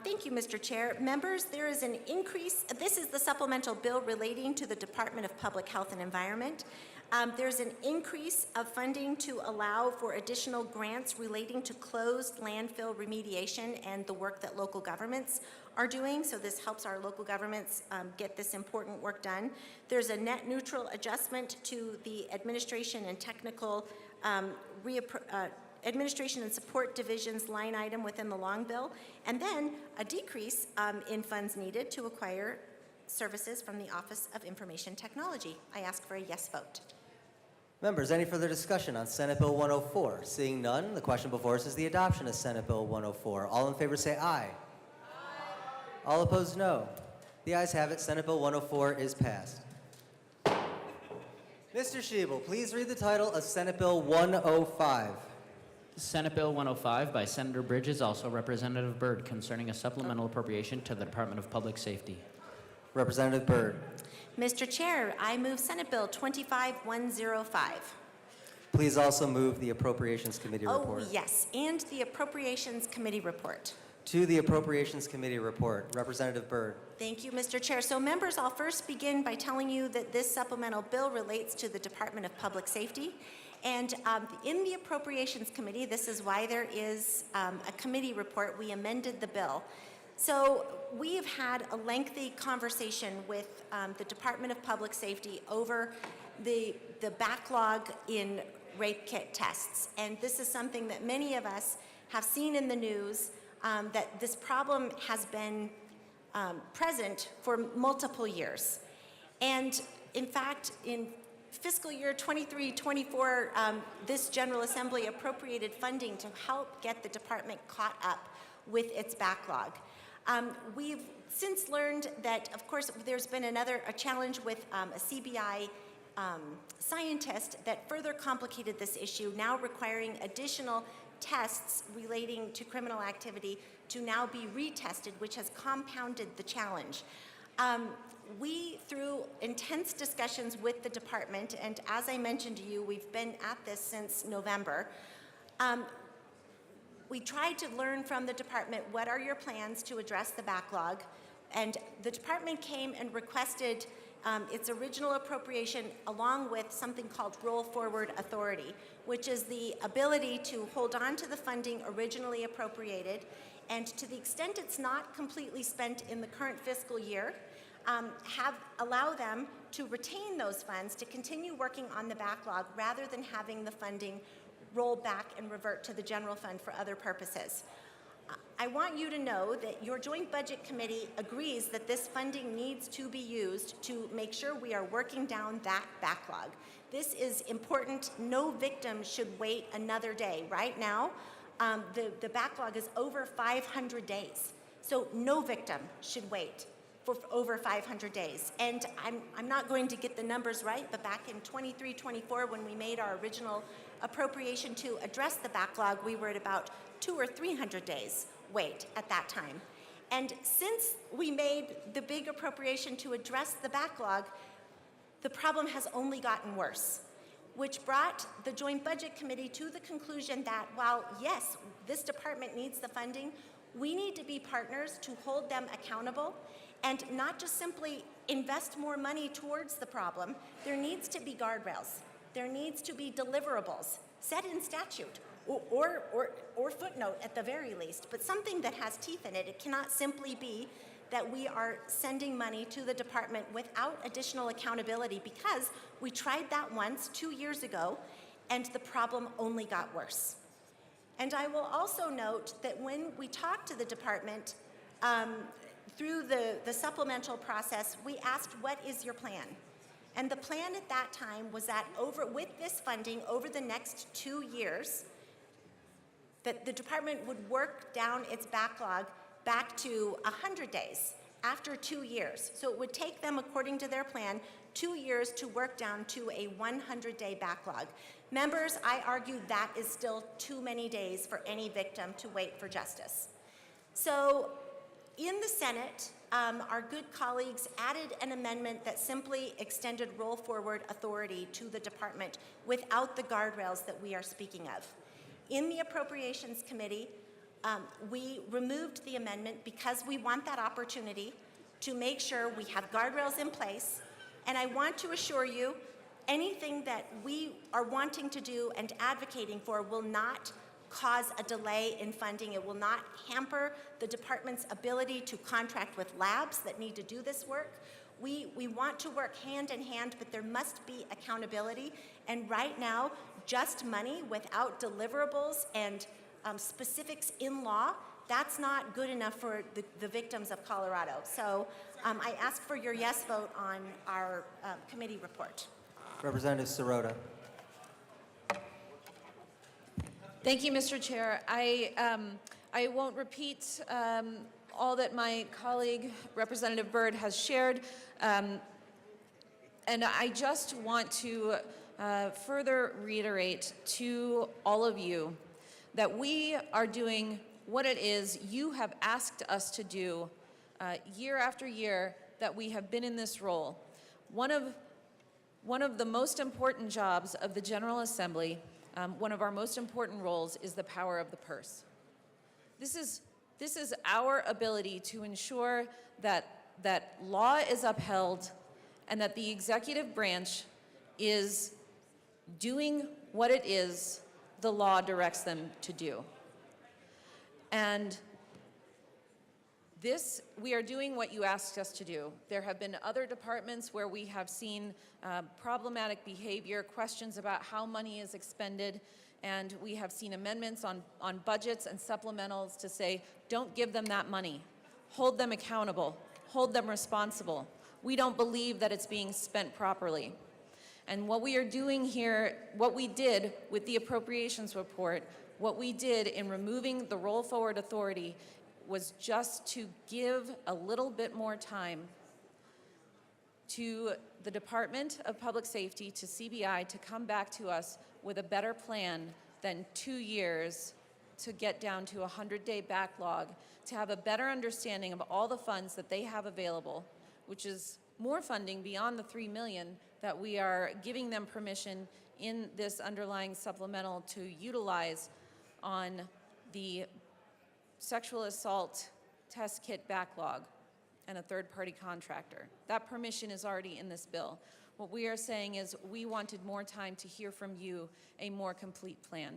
Thank you, Mr. Chair. Members, there is an increase. This is the supplemental bill relating to the Department of Public Health and Environment. There's an increase of funding to allow for additional grants relating to closed landfill remediation and the work that local governments are doing. So this helps our local governments get this important work done. There's a net neutral adjustment to the administration and technical administration and support divisions line item within the long bill, and then a decrease in funds needed to acquire services from the Office of Information Technology. I ask for a yes vote. Members, any further discussion on Senate Bill 104? Seeing none, the question before us is the adoption of Senate Bill 104. All in favor say aye. Aye. All opposed, no. The ayes have it. Senate Bill 104 is passed. Mr. Schiebel, please read the title of Senate Bill 105. Senate Bill 105 by Senator Bridges, also Representative Byrd, concerning a supplemental appropriation to the Department of Public Safety. Representative Byrd. Mr. Chair, I move Senate Bill 25105. Please also move the Appropriations Committee report. Oh, yes, and the Appropriations Committee report. To the Appropriations Committee report. Representative Byrd. Thank you, Mr. Chair. So members, I'll first begin by telling you that this supplemental bill relates to the Department of Public Safety. And in the Appropriations Committee, this is why there is a committee report, we amended the bill. So we have had a lengthy conversation with the Department of Public Safety over the backlog in rape kit tests. And this is something that many of us have seen in the news, that this problem has been present for multiple years. And in fact, in fiscal year 23-24, this General Assembly appropriated funding to help get the department caught up with its backlog. We've since learned that, of course, there's been a challenge with a CBI scientist that further complicated this issue, now requiring additional tests relating to criminal activity to now be retested, which has compounded the challenge. We, through intense discussions with the department, and as I mentioned to you, we've been at this since November, we tried to learn from the department, what are your plans to address the backlog? And the department came and requested its original appropriation along with something called roll forward authority, which is the ability to hold on to the funding originally appropriated, and to the extent it's not completely spent in the current fiscal year, allow them to retain those funds to continue working on the backlog rather than having the funding roll back and revert to the general fund for other purposes. I want you to know that your Joint Budget Committee agrees that this funding needs to be used to make sure we are working down that backlog. This is important. No victim should wait another day. Right now, the backlog is over 500 days. So no victim should wait for over 500 days. And I'm not going to get the numbers right, but back in 23-24, when we made our original appropriation to address the backlog, we were at about 200 or 300 days wait at that time. And since we made the big appropriation to address the backlog, the problem has only gotten worse, which brought the Joint Budget Committee to the conclusion that while, yes, this department needs the funding, we need to be partners to hold them accountable and not just simply invest more money towards the problem. There needs to be guardrails. There needs to be deliverables set in statute. or footnote at the very least, but something that has teeth in it. It cannot simply be that we are sending money to the department without additional accountability, because we tried that once 2 years ago and the problem only got worse. And I will also note that when we talked to the department through the supplemental process, we asked, what is your plan? And the plan at that time was that with this funding over the next 2 years, that the department would work down its backlog back to 100 days after 2 years. So it would take them, according to their plan, 2 years to work down to a 100-day backlog. Members, I argue that is still too many days for any victim to wait for justice. So in the Senate, our good colleagues added an amendment that simply extended roll-forward authority to the department without the guardrails that we are speaking of. In the Appropriations Committee, we removed the amendment because we want that opportunity to make sure we have guardrails in place. And I want to assure you, anything that we are wanting to do and advocating for will not cause a delay in funding. It will not hamper the department's ability to contract with labs that need to do this work. We want to work hand in hand, but there must be accountability. And right now, just money without deliverables and specifics in law, that's not good enough for the victims of Colorado. So I ask for your yes vote on our committee report. Representative Sirota. Thank you, Mr. Chair. I won't repeat all that my colleague, Representative Byrd, has shared. And I just want to further reiterate to all of you that we are doing what it is you have asked us to do year after year that we have been in this role. One of the most important jobs of the General Assembly, one of our most important roles, is the power of the purse. This is our ability to ensure that law is upheld and that the executive branch is doing what it is the law directs them to do. And we are doing what you asked us to do. There have been other departments where we have seen problematic behavior, questions about how money is expended, and we have seen amendments on budgets and supplementals to say, don't give them that money. Hold them accountable. Hold them responsible. We don't believe that it's being spent properly. And what we are doing here, what we did with the appropriations report, what we did in removing the roll forward authority was just to give a little bit more time to the Department of Public Safety, to CBI, to come back to us with a better plan than 2 years to get down to a 100-day backlog, to have a better understanding of all the funds that they have available, which is more funding beyond the $3 million that we are giving them permission in this underlying supplemental to utilize on the sexual assault test kit backlog and a third-party contractor. That permission is already in this bill. What we are saying is we wanted more time to hear from you a more complete plan.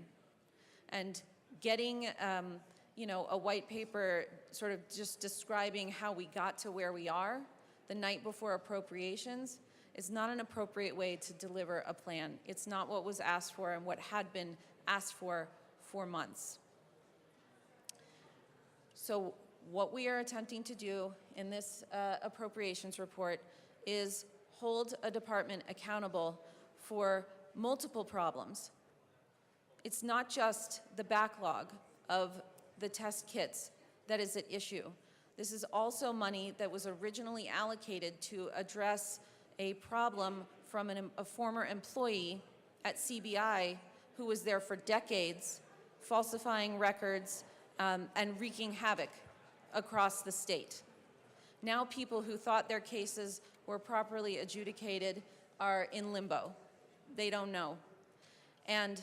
And getting a white paper sort of just describing how we got to where we are the night before appropriations is not an appropriate way to deliver a plan. It's not what was asked for and what had been asked for months. So what we are attempting to do in this appropriations report is hold a department accountable for multiple problems. It's not just the backlog of the test kits that is at issue. This is also money that was originally allocated to address a problem from a former employee at CBI who was there for decades, falsifying records and wreaking havoc across the state. Now people who thought their cases were properly adjudicated are in limbo. They don't know. And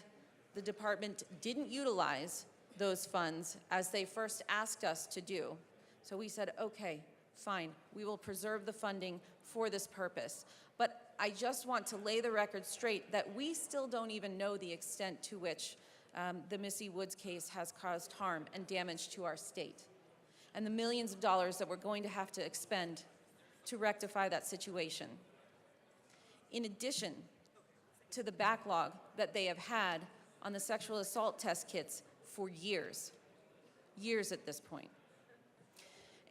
the department didn't utilize those funds as they first asked us to do. So we said, okay, fine, we will preserve the funding for this purpose. But I just want to lay the record straight that we still don't even know the extent to which the Missy Woods case has caused harm and damage to our state, and the millions of dollars that we're going to have to expend to rectify that situation. In addition to the backlog that they have had on the sexual assault test kits for years at this point.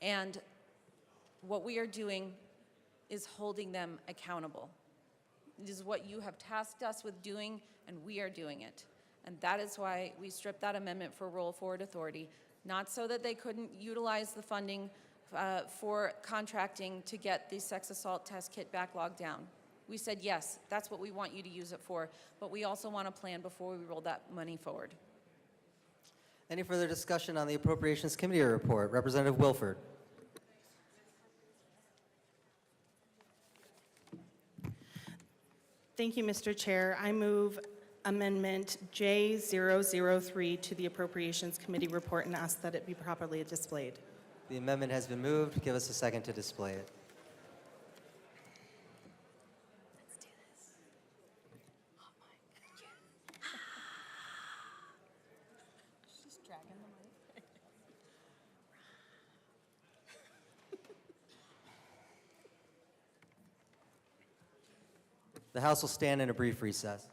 And what we are doing is holding them accountable. It is what you have tasked us with doing, and we are doing it. And that is why we stripped that amendment for roll forward authority, not so that they couldn't utilize the funding for contracting to get the sex assault test kit backlog down. We said, yes, that's what we want you to use it for, but we also want a plan before we roll that money forward. Any further discussion on the Appropriations Committee report? Representative Wilford. Thank you, Mr. Chair. I move Amendment J003 to the Appropriations Committee report and ask that it be properly displayed. The amendment has been moved. Give us a second to display it. The House will stand in a brief recess.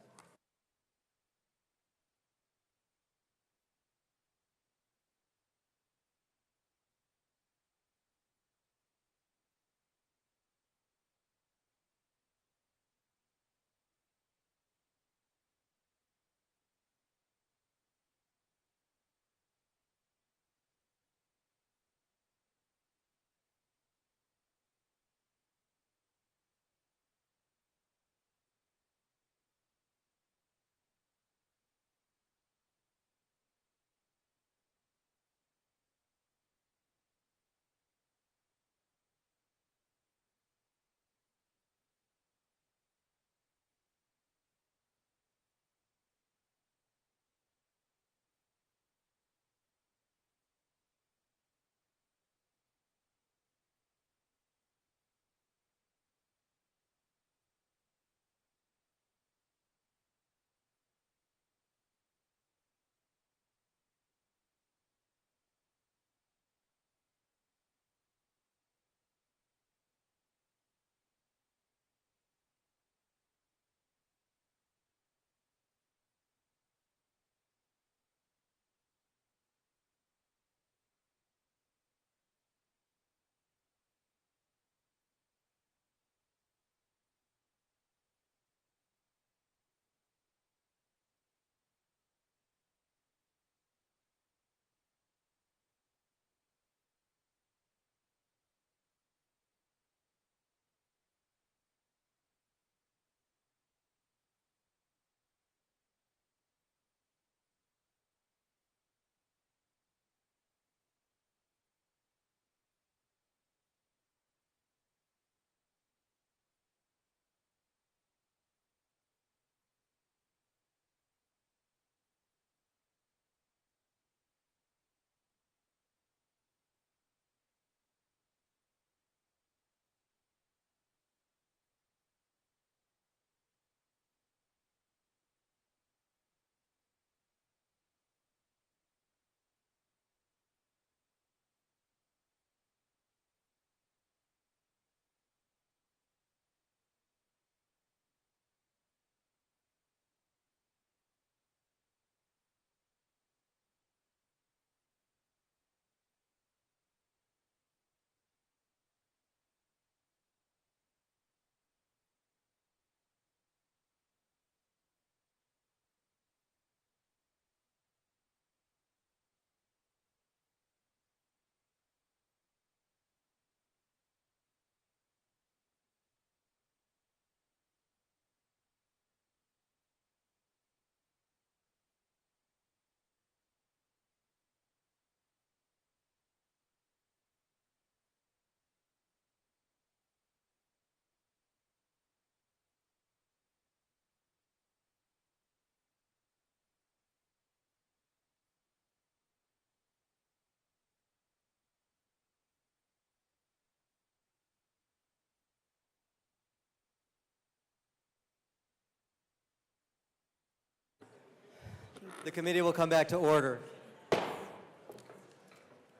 The committee will come back to order.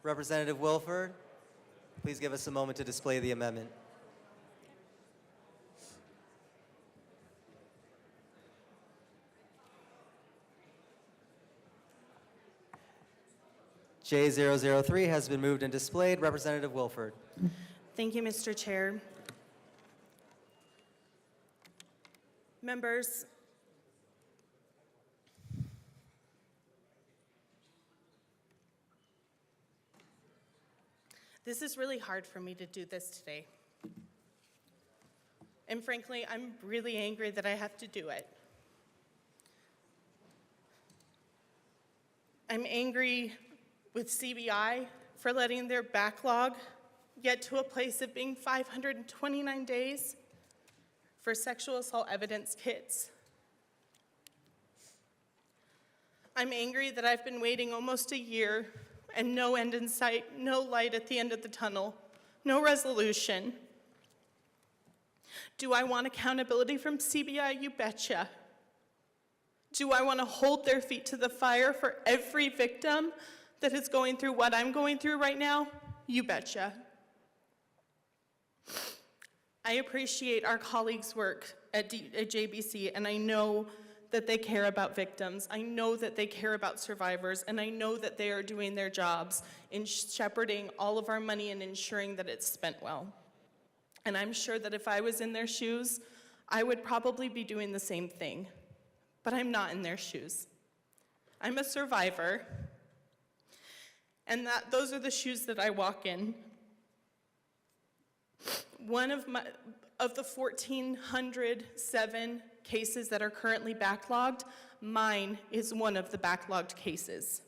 Representative Wilford, please give us a moment to display the amendment. J003 has been moved and displayed. Representative Wilford. Thank you, Mr. Chair. Members, this is really hard for me to do this today. And frankly, I'm really angry that I have to do it. I'm angry with CBI for letting their backlog get to a place of being 529 days for sexual assault evidence kits. I'm angry that I've been waiting almost a year and no end in sight, no light at the end of the tunnel, no resolution. Do I want accountability from CBI? You betcha. Do I want to hold their feet to the fire for every victim that is going through what I'm going through right now? You betcha. I appreciate our colleagues' work at JBC, and I know that they care about victims. I know that they care about survivors, and I know that they are doing their jobs in shepherding all of our money and ensuring that it's spent well. And I'm sure that if I was in their shoes, I would probably be doing the same thing. But I'm not in their shoes. I'm a survivor, and those are the shoes that I walk in. One of the 1,407 cases that are currently backlogged, mine is one of the backlogged cases.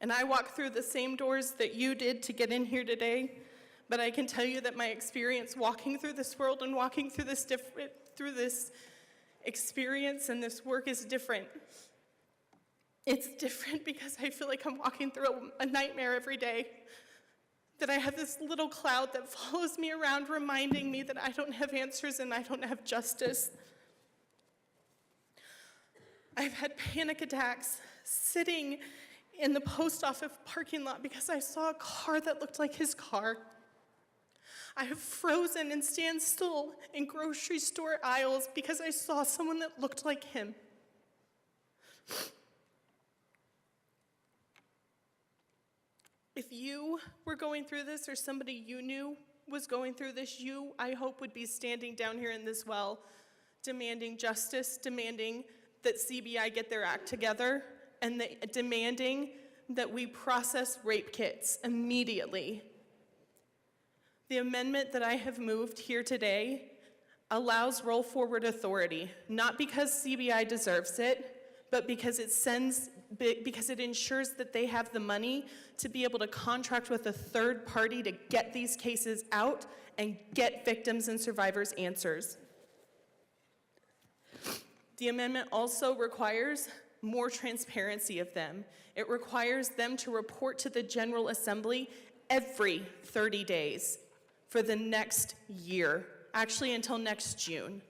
And I walk through the same doors that you did to get in here today, but I can tell you that my experience walking through this world and walking through this experience and this work is different. It's different because I feel like I'm walking through a nightmare every day. That I have this little cloud that follows me around reminding me that I don't have answers and I don't have justice. I've had panic attacks sitting in the post office parking lot because I saw a car that looked like his car. I have frozen and stand still in grocery store aisles because I saw someone that looked like him. If you were going through this or somebody you knew was going through this, you, I hope, would be standing down here in this well demanding justice, demanding that CBI get their act together, and demanding that we process rape kits immediately. The amendment that I have moved here today allows roll forward authority, not because CBI deserves it, but because it ensures that they have the money to be able to contract with a third party to get these cases out and get victims and survivors answers. The amendment also requires more transparency of them. It requires them to report to the General Assembly every 30 days for the next year, actually until next June,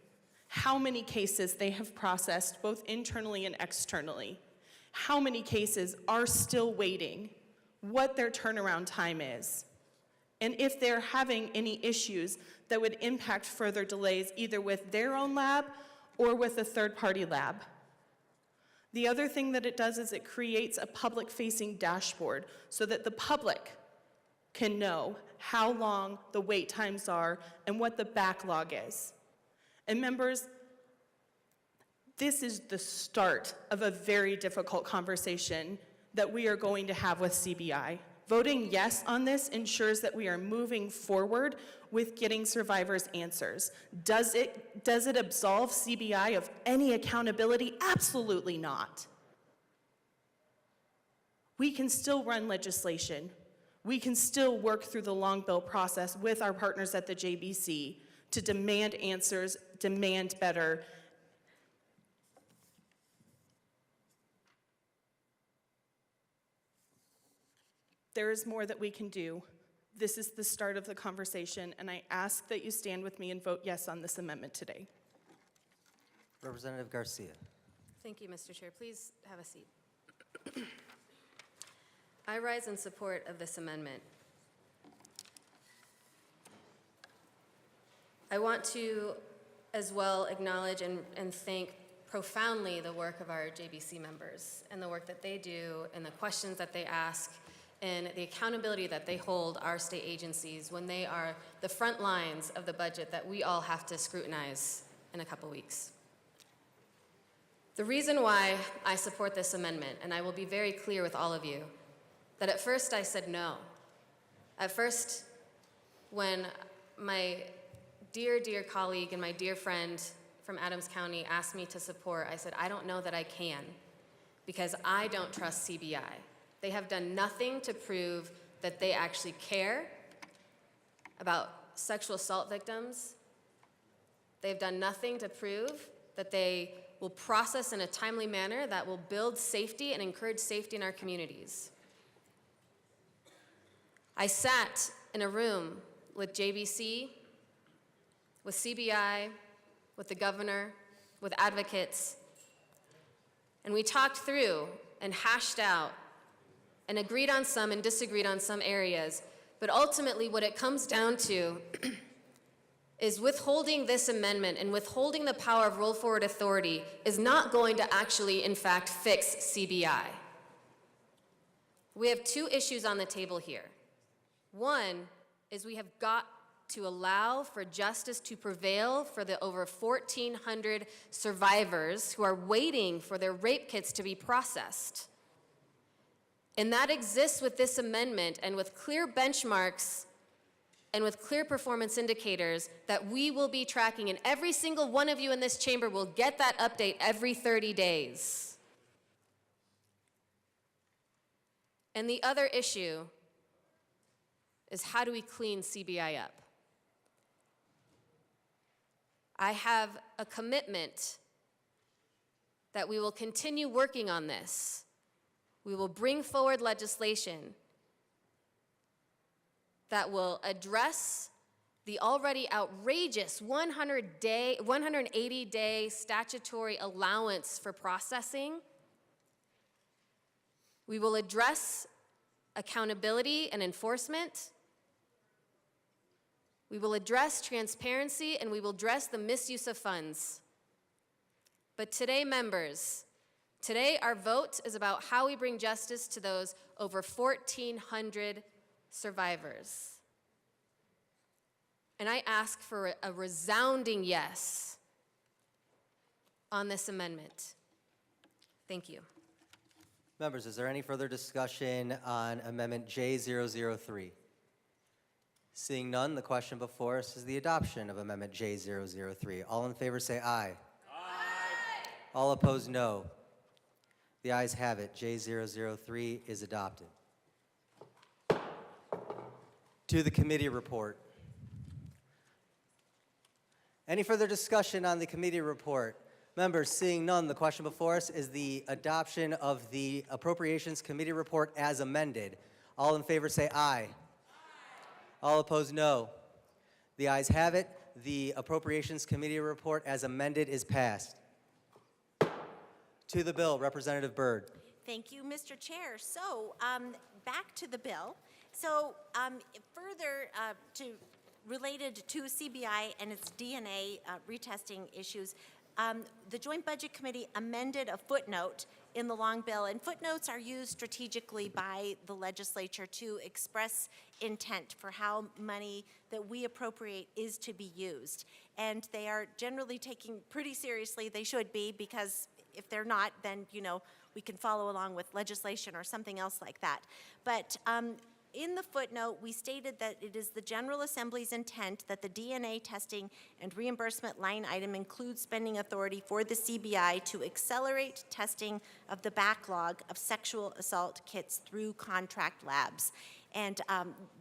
how many cases they have processed both internally and externally, how many cases are still waiting, what their turnaround time is, and if they're having any issues that would impact further delays either with their own lab or with a third-party lab. The other thing that it does is it creates a public-facing dashboard so that the public can know how long the wait times are and what the backlog is. And members, this is the start of a very difficult conversation that we are going to have with CBI. Voting yes on this ensures that we are moving forward with getting survivors answers. Does it absolve CBI of any accountability? Absolutely not. We can still run legislation. We can still work through the long bill process with our partners at the JBC to demand answers, demand better. There is more that we can do. This is the start of the conversation, and I ask that you stand with me and vote yes on this amendment today. Representative Garcia. Thank you, Mr. Chair. Please have a seat. I rise in support of this amendment. I want to as well acknowledge and thank profoundly the work of our JBC members and the work that they do and the questions that they ask and the accountability that they hold our state agencies when they are the front lines of the budget that we all have to scrutinize in a couple weeks. The reason why I support this amendment, and I will be very clear with all of you, that at first I said no. At first, when my dear, dear colleague and my dear friend from Adams County asked me to support, I said, I don't know that I can, because I don't trust CBI. They have done nothing to prove that they actually care about sexual assault victims. They've done nothing to prove that they will process in a timely manner that will build safety and encourage safety in our communities. I sat in a room with JBC, with CBI, with the governor, with advocates, and we talked through and hashed out and agreed on some and disagreed on some areas, but ultimately what it comes down to is withholding this amendment and withholding the power of roll forward authority is not going to actually, in fact, fix CBI. We have two issues on the table here. One is we have got to allow for justice to prevail for the over 1,400 survivors who are waiting for their rape kits to be processed. And that exists with this amendment and with clear benchmarks and with clear performance indicators that we will be tracking, and every single one of you in this chamber will get that update every 30 days. And the other issue is how do we clean CBI up? I have a commitment that we will continue working on this. We will bring forward legislation that will address the already outrageous 180-day statutory allowance for processing. We will address accountability and enforcement. We will address transparency, and we will address the misuse of funds. But today, members, today our vote is about how we bring justice to those over 1,400 survivors. And I ask for a resounding yes on this amendment. Thank you. Members, is there any further discussion on Amendment J003? Seeing none, the question before us is the adoption of Amendment J003. All in favor say aye. Aye. All opposed, no. The ayes have it. J003 is adopted. To the committee report. Any further discussion on the committee report? Members, seeing none, the question before us is the adoption of the Appropriations Committee report as amended. All in favor say aye. Aye. All opposed, no. The ayes have it. The Appropriations Committee report as amended is passed. To the bill, Representative Byrd. Thank you, Mr. Chair. So, back to the bill. So, further related to CBI and its DNA retesting issues, the Joint Budget Committee amended a footnote in the long bill, and footnotes are used strategically by the legislature to express intent for how money that we appropriate is to be used. And they are generally taken pretty seriously. They should be, because if they're not, then, you know, we can follow along with legislation or something else like that. But in the footnote, we stated that it is the General Assembly's intent that the DNA testing and reimbursement line item includes spending authority for the CBI to accelerate testing of the backlog of sexual assault kits through contract labs. And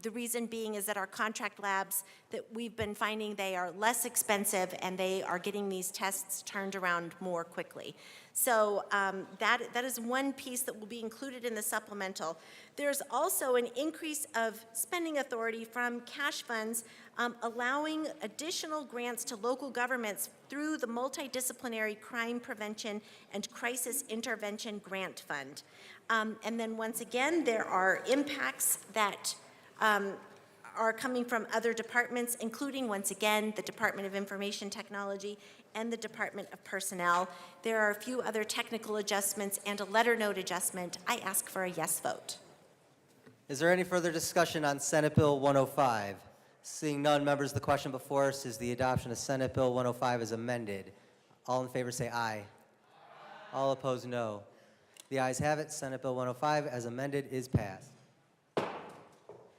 the reason being is that our contract labs that we've been finding, they are less expensive and they are getting these tests turned around more quickly. So that is one piece that will be included in the supplemental. There's also an increase of spending authority from cash funds allowing additional grants to local governments through the Multidisciplinary Crime Prevention and Crisis Intervention Grant Fund. And then once again, there are impacts that are coming from other departments, including, once again, the Department of Information Technology and the Department of Personnel. There are a few other technical adjustments and a letter note adjustment. I ask for a yes vote. Is there any further discussion on Senate Bill 105? Seeing none, members, the question before us is the adoption of Senate Bill 105 as amended. All in favor say aye. All opposed, no. The ayes have it. Senate Bill 105 as amended is passed.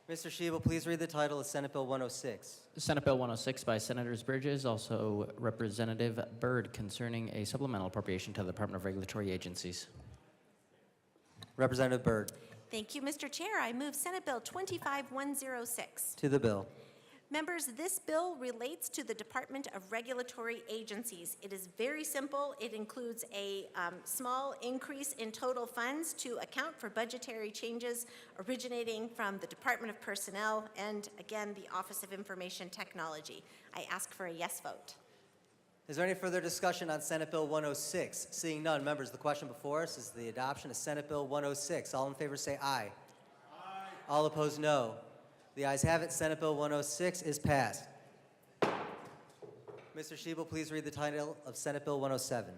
Mr. Shebel, please read the title of Senate Bill 106. Senate Bill 106 by Senators Bridges, also Representative Byrd, concerning a supplemental appropriation to the Department of Regulatory Agencies. Representative Byrd. Thank you, Mr. Chair. I move Senate Bill 25106. To the bill. Members, this bill relates to the Department of Regulatory Agencies. It is very simple. It includes a small increase in total funds to account for budgetary changes originating from the Department of Personnel and, again, the Office of Information Technology. I ask for a yes vote. Is there any further discussion on Senate Bill 106? Seeing none, members, the question before us is the adoption of Senate Bill 106. All in favor say aye. Aye. All opposed, no. The ayes have it. Senate Bill 106 is passed. Mr. Shebel, please read the title of Senate Bill 107.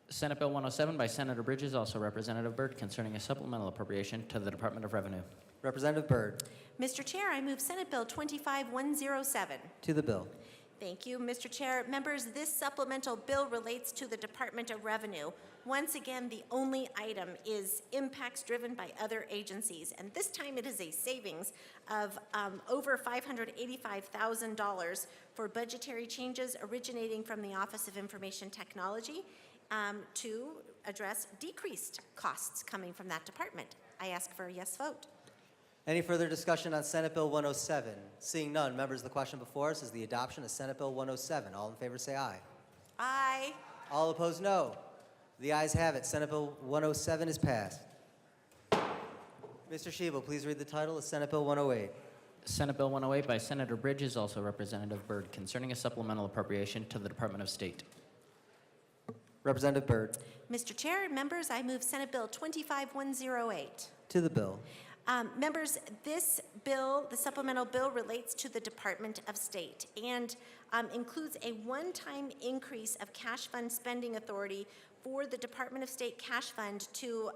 Senate Bill 107 by Senator Bridges, also Representative Byrd, concerning a supplemental appropriation to the Department of Revenue. Representative Byrd. Mr. Chair, I move Senate Bill 25107. To the bill. Thank you, Mr. Chair. Members, this supplemental bill relates to the Department of Revenue. Once again, the only item is impacts driven by other agencies, and this time it is a savings of over $585,000 for budgetary changes originating from the Office of Information Technology to address decreased costs coming from that department. I ask for a yes vote. Any further discussion on Senate Bill 107? Seeing none, members, the question before us is the adoption of Senate Bill 107. All in favor say aye. Aye. All opposed, no. The ayes have it. Senate Bill 107 is passed. Mr. Shebel, please read the title of Senate Bill 108. Senate Bill 108 by Senator Bridges, also Representative Byrd, concerning a supplemental appropriation to the Department of State. Representative Byrd. Mr. Chair and members, I move Senate Bill 25108. To the bill. Members, this bill, the supplemental bill, relates to the Department of State and includes a one-time increase of cash fund spending authority for the Department of State cash fund to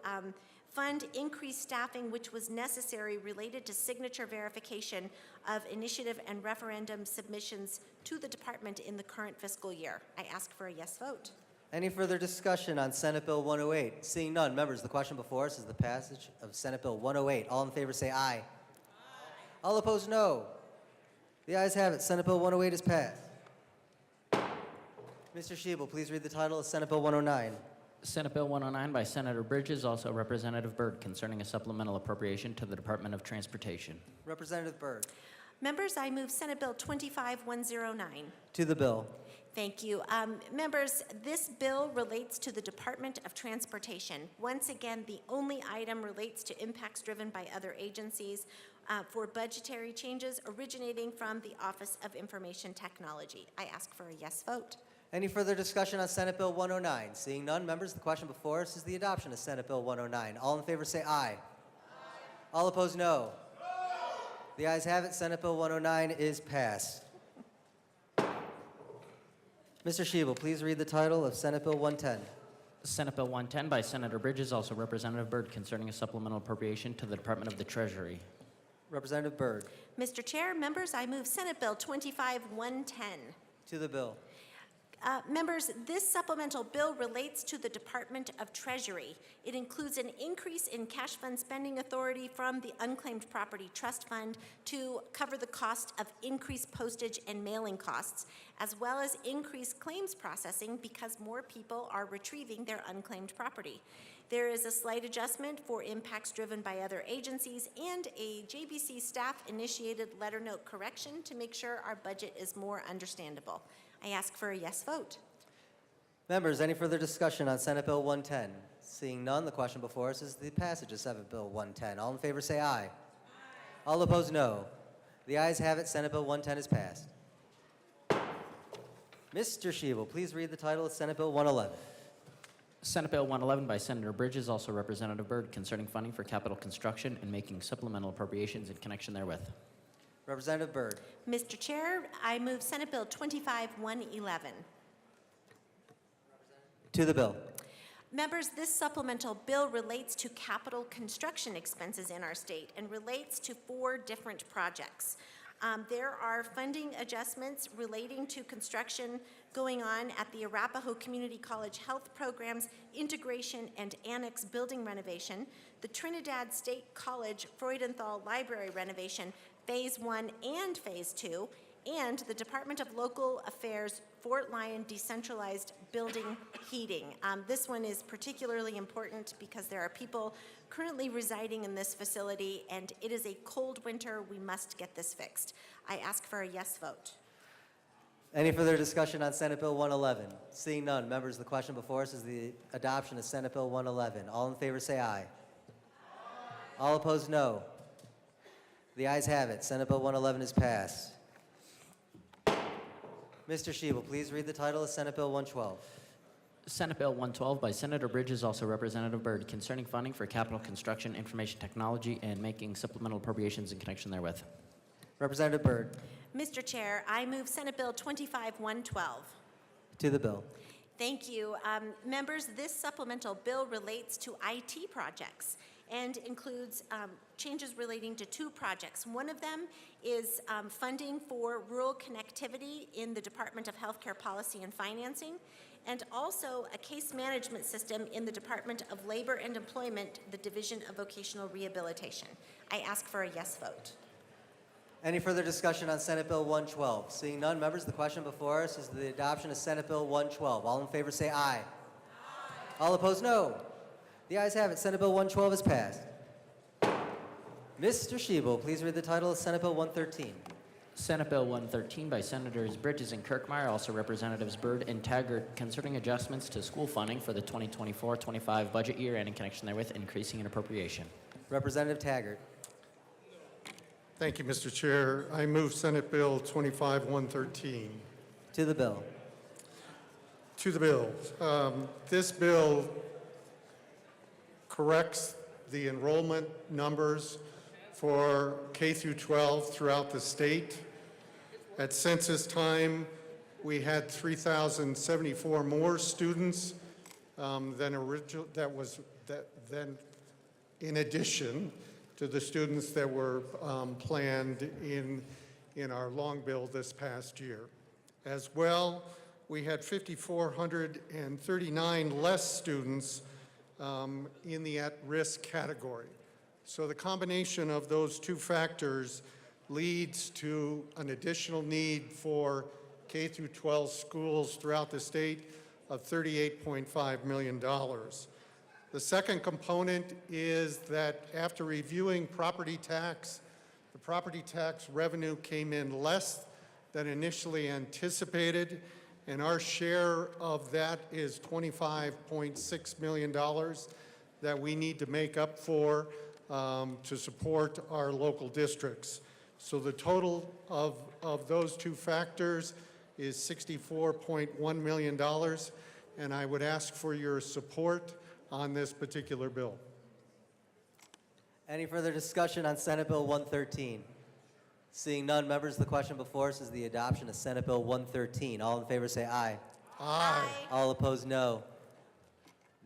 fund increased staffing which was necessary related to signature verification of initiative and referendum submissions to the department in the current fiscal year. I ask for a yes vote. Any further discussion on Senate Bill 108? Seeing none, members, the question before us is the passage of Senate Bill 108. All in favor say aye. Aye. All opposed, no. The ayes have it. Senate Bill 108 is passed. Mr. Shebel, please read the title of Senate Bill 109. Senate Bill 109 by Senator Bridges, also Representative Byrd, concerning a supplemental appropriation to the Department of Transportation. Representative Byrd. Members, I move Senate Bill 25109. To the bill. Thank you. Members, this bill relates to the Department of Transportation. Once again, the only item relates to impacts driven by other agencies for budgetary changes originating from the Office of Information Technology. I ask for a yes vote. Any further discussion on Senate Bill 109? Seeing none, members, the question before us is the adoption of Senate Bill 109. All in favor say aye. Aye. All opposed, no. The ayes have it. Senate Bill 109 is passed. Mr. Shebel, please read the title of Senate Bill 110. Senate Bill 110 by Senator Bridges, also Representative Byrd, concerning a supplemental appropriation to the Department of the Treasury. Representative Byrd. Mr. Chair, members, I move Senate Bill 25110. To the bill. Members, this supplemental bill relates to the Department of Treasury. It includes an increase in cash fund spending authority from the Unclaimed Property Trust Fund to cover the cost of increased postage and mailing costs, as well as increased claims processing because more people are retrieving their unclaimed property. There is a slight adjustment for impacts driven by other agencies and a JBC staff-initiated letter note correction to make sure our budget is more understandable. I ask for a yes vote. Members, any further discussion on Senate Bill 110? Seeing none, the question before us is the passage of Senate Bill 110. All in favor say aye. Aye. All opposed, no. The ayes have it. Senate Bill 110 is passed. Mr. Shebel, please read the title of Senate Bill 111. Senate Bill 111 by Senator Bridges, also Representative Byrd, concerning funding for capital construction and making supplemental appropriations in connection therewith. Representative Byrd. Mr. Chair, I move Senate Bill 25111. To the bill. Members, this supplemental bill relates to capital construction expenses in our state and relates to 4 different projects. There are funding adjustments relating to construction going on at the Arapahoe Community College Health Programs Integration and Annex Building Renovation, the Trinidad State College Freudenthal Library Renovation, Phase 1 and Phase 2, and the Department of Local Affairs Fort Lyon Decentralized Building Heating. This one is particularly important because there are people currently residing in this facility, and it is a cold winter. We must get this fixed. I ask for a yes vote. Any further discussion on Senate Bill 111? Seeing none, members, the question before us is the adoption of Senate Bill 111. All in favor say aye. All opposed, no. The ayes have it. Senate Bill 111 is passed. Mr. Shebel, please read the title of Senate Bill 112. Senate Bill 112 by Senator Bridges, also Representative Byrd, concerning funding for capital construction, information technology, and making supplemental appropriations in connection therewith. Representative Byrd. Mr. Chair, I move Senate Bill 25112. To the bill. Thank you. Members, this supplemental bill relates to IT projects and includes changes relating to 2 projects. One of them is funding for rural connectivity in the Department of Healthcare Policy and Financing, and also a case management system in the Department of Labor and Employment, the Division of Vocational Rehabilitation. I ask for a yes vote. Any further discussion on Senate Bill 112? Seeing none, members, the question before us is the adoption of Senate Bill 112. All in favor say aye. Aye. All opposed, no. The ayes have it. Senate Bill 112 is passed. Mr. Shebel, please read the title of Senate Bill 113. Senate Bill 113 by Senators Bridges and Kirkmeyer, also Representatives Byrd and Taggart, concerning adjustments to school funding for the 2024-25 budget year and in connection therewith increasing an appropriation. Representative Taggart. Thank you, Mr. Chair. I move Senate Bill 25113. To the bill. To the bill. This bill corrects the enrollment numbers for K through 12 throughout the state. At census time, we had 3,074 more students than in addition to the students that were planned in our long bill this past year. As well, we had 5,439 less students in the at-risk category. So the combination of those 2 factors leads to an additional need for K through 12 schools throughout the state of $38.5 million. The second component is that after reviewing property tax, the property tax revenue came in less than initially anticipated, and our share of that is $25.6 million that we need to make up for to support our local districts. So the total of those 2 factors is $64.1 million, and I would ask for your support on this particular bill. Any further discussion on Senate Bill 113? Seeing none, members, the question before us is the adoption of Senate Bill 113. All in favor say aye. Aye. All opposed, no.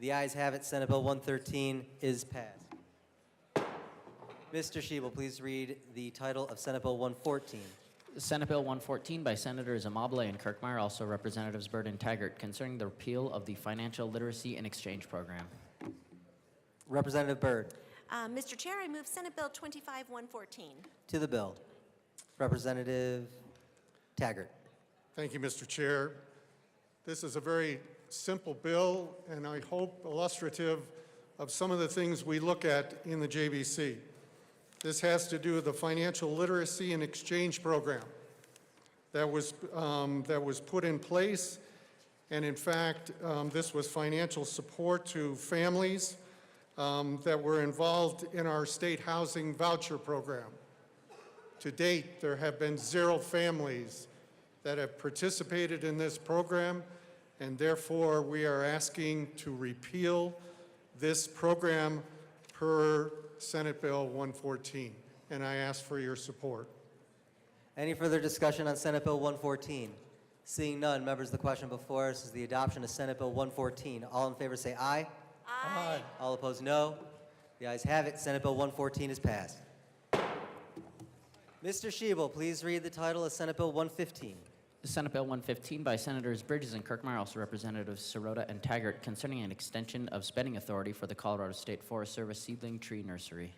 The ayes have it. Senate Bill 113 is passed. Mr. Shebel, please read the title of Senate Bill 114. Senate Bill 114 by Senators Amabile and Kirkmeyer, also Representatives Byrd and Taggart, concerning the repeal of the Financial Literacy and Exchange Program. Representative Byrd. Mr. Chair, I move Senate Bill 25114. To the bill. Representative Taggart. Thank you, Mr. Chair. This is a very simple bill, and I hope illustrative of some of the things we look at in the JBC. This has to do with the Financial Literacy and Exchange Program that was put in place, and in fact, this was financial support to families that were involved in our state housing voucher program. To date, there have been 0 families that have participated in this program, and therefore we are asking to repeal this program per Senate Bill 114, and I ask for your support. Any further discussion on Senate Bill 114? Seeing none, members, the question before us is the adoption of Senate Bill 114. All in favor say aye. Aye. All opposed, no. The ayes have it. Senate Bill 114 is passed. Mr. Schiebel, please read the title of Senate Bill 115. Senate Bill 115 by Senators Bridges and Kirkmeyer, also Representatives Sirota and Taggart, concerning an extension of spending authority for the Colorado State Forest Service Seedling Tree Nursery.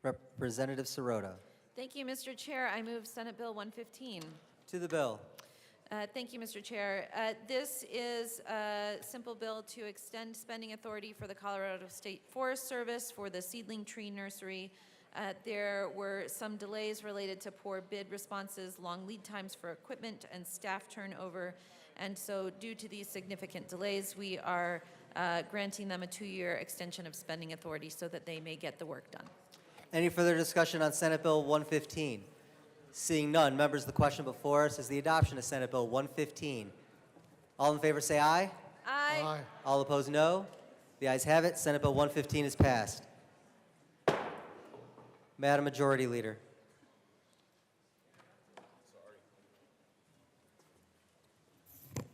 Representative Sirota. Thank you, Mr. Chair. I move Senate Bill 115. To the bill. Thank you, Mr. Chair. This is a simple bill to extend spending authority for the Colorado State Forest Service for the Seedling Tree Nursery. There were some delays related to poor bid responses, long lead times for equipment, and staff turnover. And so due to these significant delays, we are granting them a 2-year extension of spending authority so that they may get the work done. Any further discussion on Senate Bill 115? Seeing none, members, the question before us is the adoption of Senate Bill 115. All in favor say aye. Aye. All opposed, no. The ayes have it. Senate Bill 115 is passed. Madam Majority Leader.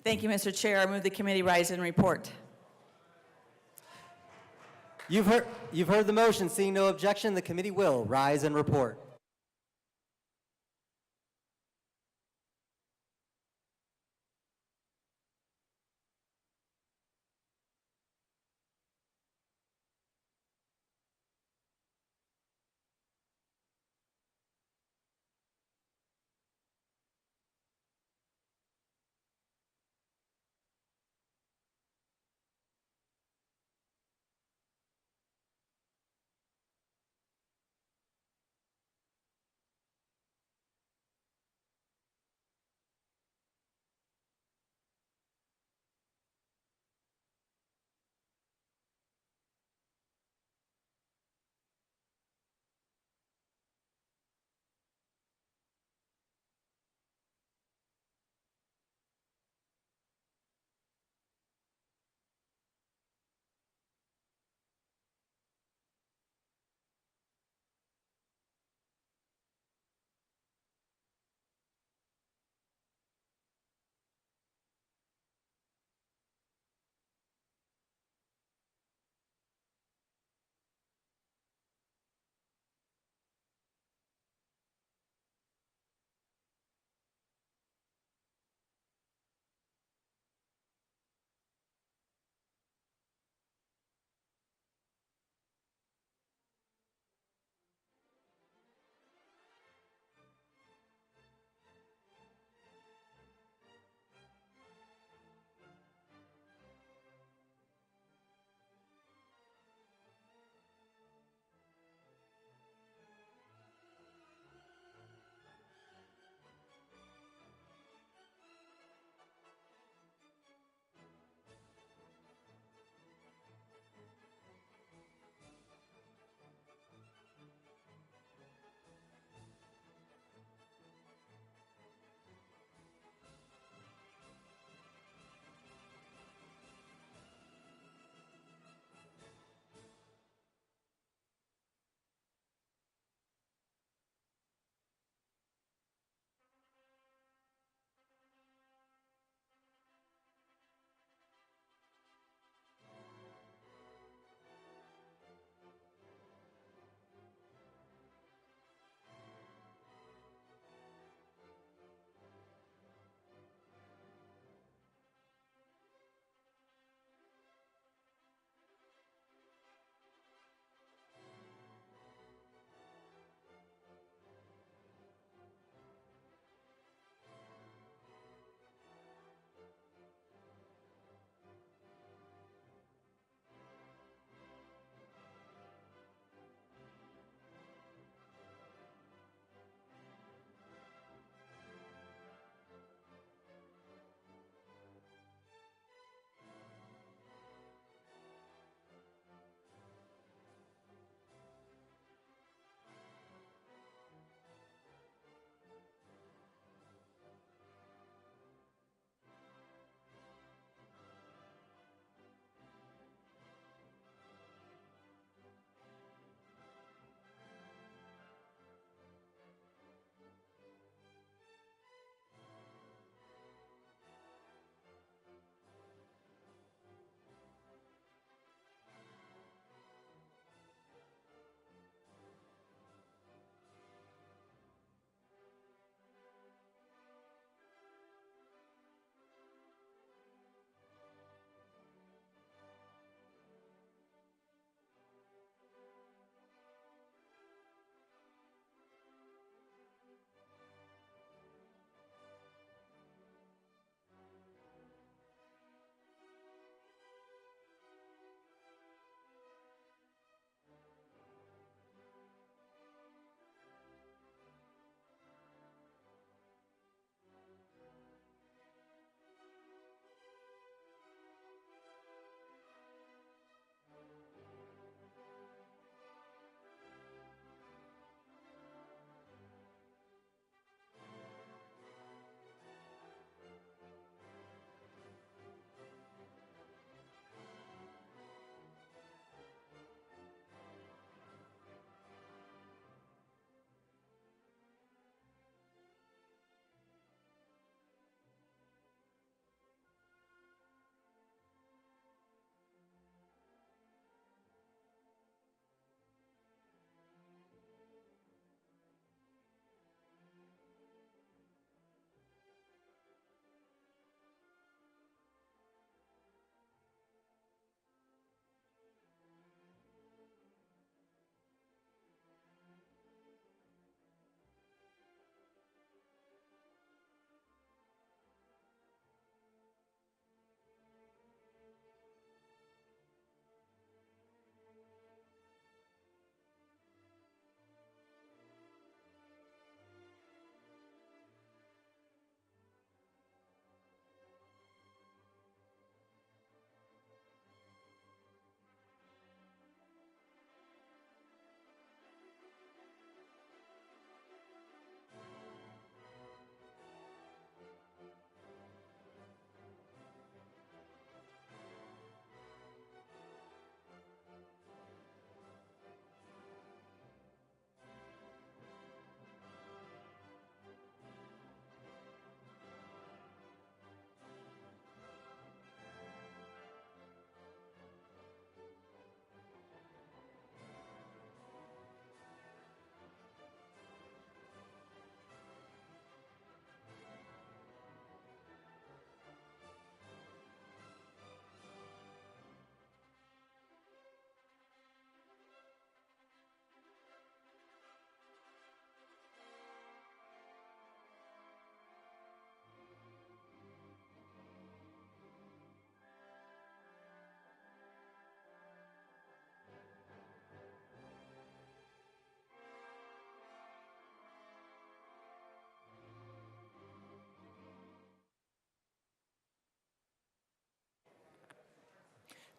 Thank you, Mr. Chair. I move the committee rise and report. You've heard the motion. Seeing no objection, the committee will rise and report.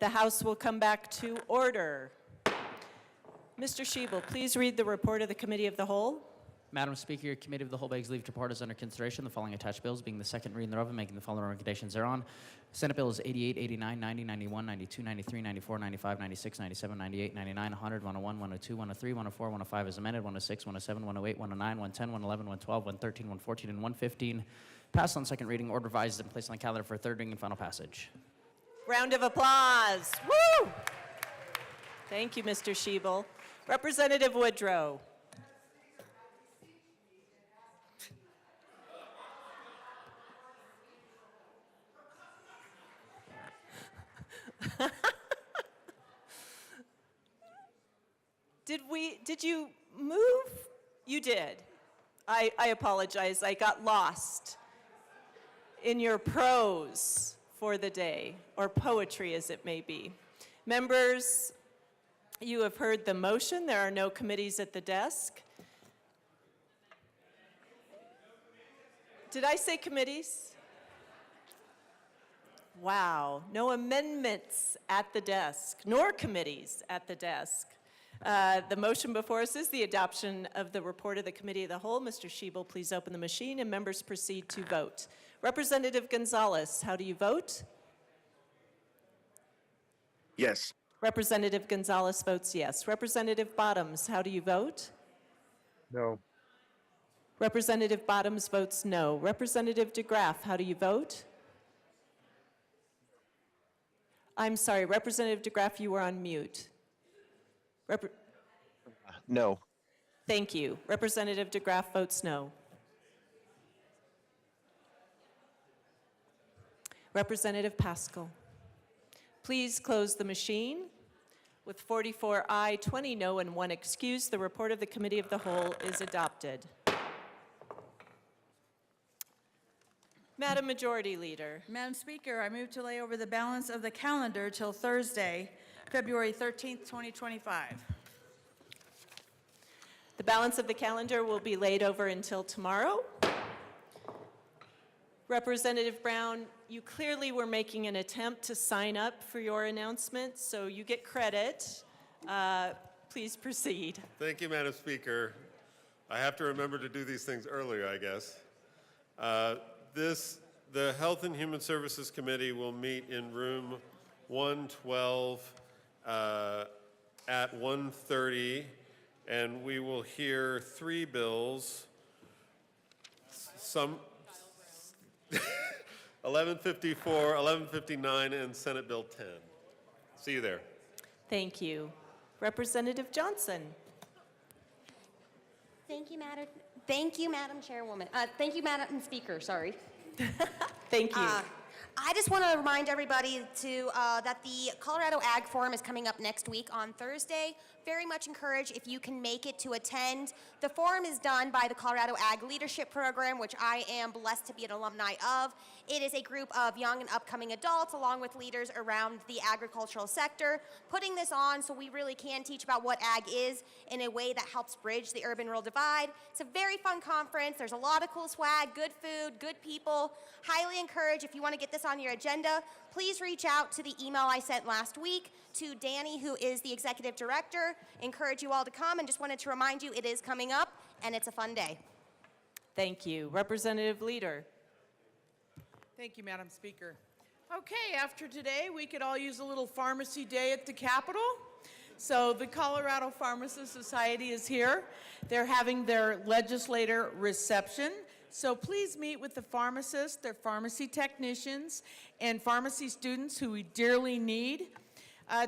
The House will come back to order. Mr. Schiebel, please read the report of the Committee of the Whole. Madam Speaker, your Committee of the Whole begs leave to report as under consideration the following attached bills, being the second reading thereof and making the following recommendations thereon. Senate Bills 88, 89, 90, 91, 92, 93, 94, 95, 96, 97, 98, 99, 100, 101, 102, 103, 104, 105 as amended, 106, 107, 108, 109, 110, 111, 112, 113, 114, and 115. Passed on second reading, or revised and placed on the calendar for third reading and final passage. Round of applause. Woo! Thank you, Mr. Schiebel. Representative Woodrow. Did you move? You did. I apologize. I got lost in your prose for the day, or poetry as it may be. Members, you have heard the motion. There are no committees at the desk. Did I say committees? Wow, no amendments at the desk, nor committees at the desk. The motion before us is the adoption of the report of the Committee of the Whole. Mr. Schiebel, please open the machine, and members proceed to vote. Representative Gonzalez, how do you vote? Yes. Representative Gonzalez votes yes. Representative Bottoms, how do you vote? No. Representative Bottoms votes no. Representative DeGraff, how do you vote? I'm sorry, Representative DeGraff, you were on mute. No. Thank you. Representative DeGraff votes no. Representative Pascal, please close the machine. With 44 aye, 20 no, and 1 excuse, the report of the Committee of the Whole is adopted. Madam Majority Leader. Madam Speaker, I move to lay over the balance of the calendar till Thursday, February 13th, 2025. The balance of the calendar will be laid over until tomorrow. Representative Brown, you clearly were making an attempt to sign up for your announcement, so you get credit. Please proceed. Thank you, Madam Speaker. I have to remember to do these things earlier, I guess. The Health and Human Services Committee will meet in room 112 at 1:30, and we will hear 3 bills. 1154, 1159, and Senate Bill 10. See you there. Thank you. Representative Johnson. Thank you, Madam Chairwoman. Thank you, Madam Speaker, sorry. Thank you. I just want to remind everybody that the Colorado Ag Forum is coming up next week on Thursday. Very much encourage if you can make it to attend. The forum is done by the Colorado Ag Leadership Program, which I am blessed to be an alumni of. It is a group of young and upcoming adults along with leaders around the agricultural sector putting this on so we really can teach about what ag is in a way that helps bridge the urban-rural divide. It's a very fun conference. There's a lot of cool swag, good food, good people. Highly encourage if you want to get this on your agenda, please reach out to the email I sent last week to Danny, who is the executive director. Encourage you all to come, and just wanted to remind you it is coming up, and it's a fun day. Thank you. Representative Leader. Thank you, Madam Speaker. Okay, after today, we could all use a little pharmacy day at the Capitol. So the Colorado Pharmacist Society is here. They're having their legislator reception. So please meet with the pharmacists, their pharmacy technicians, and pharmacy students who we dearly need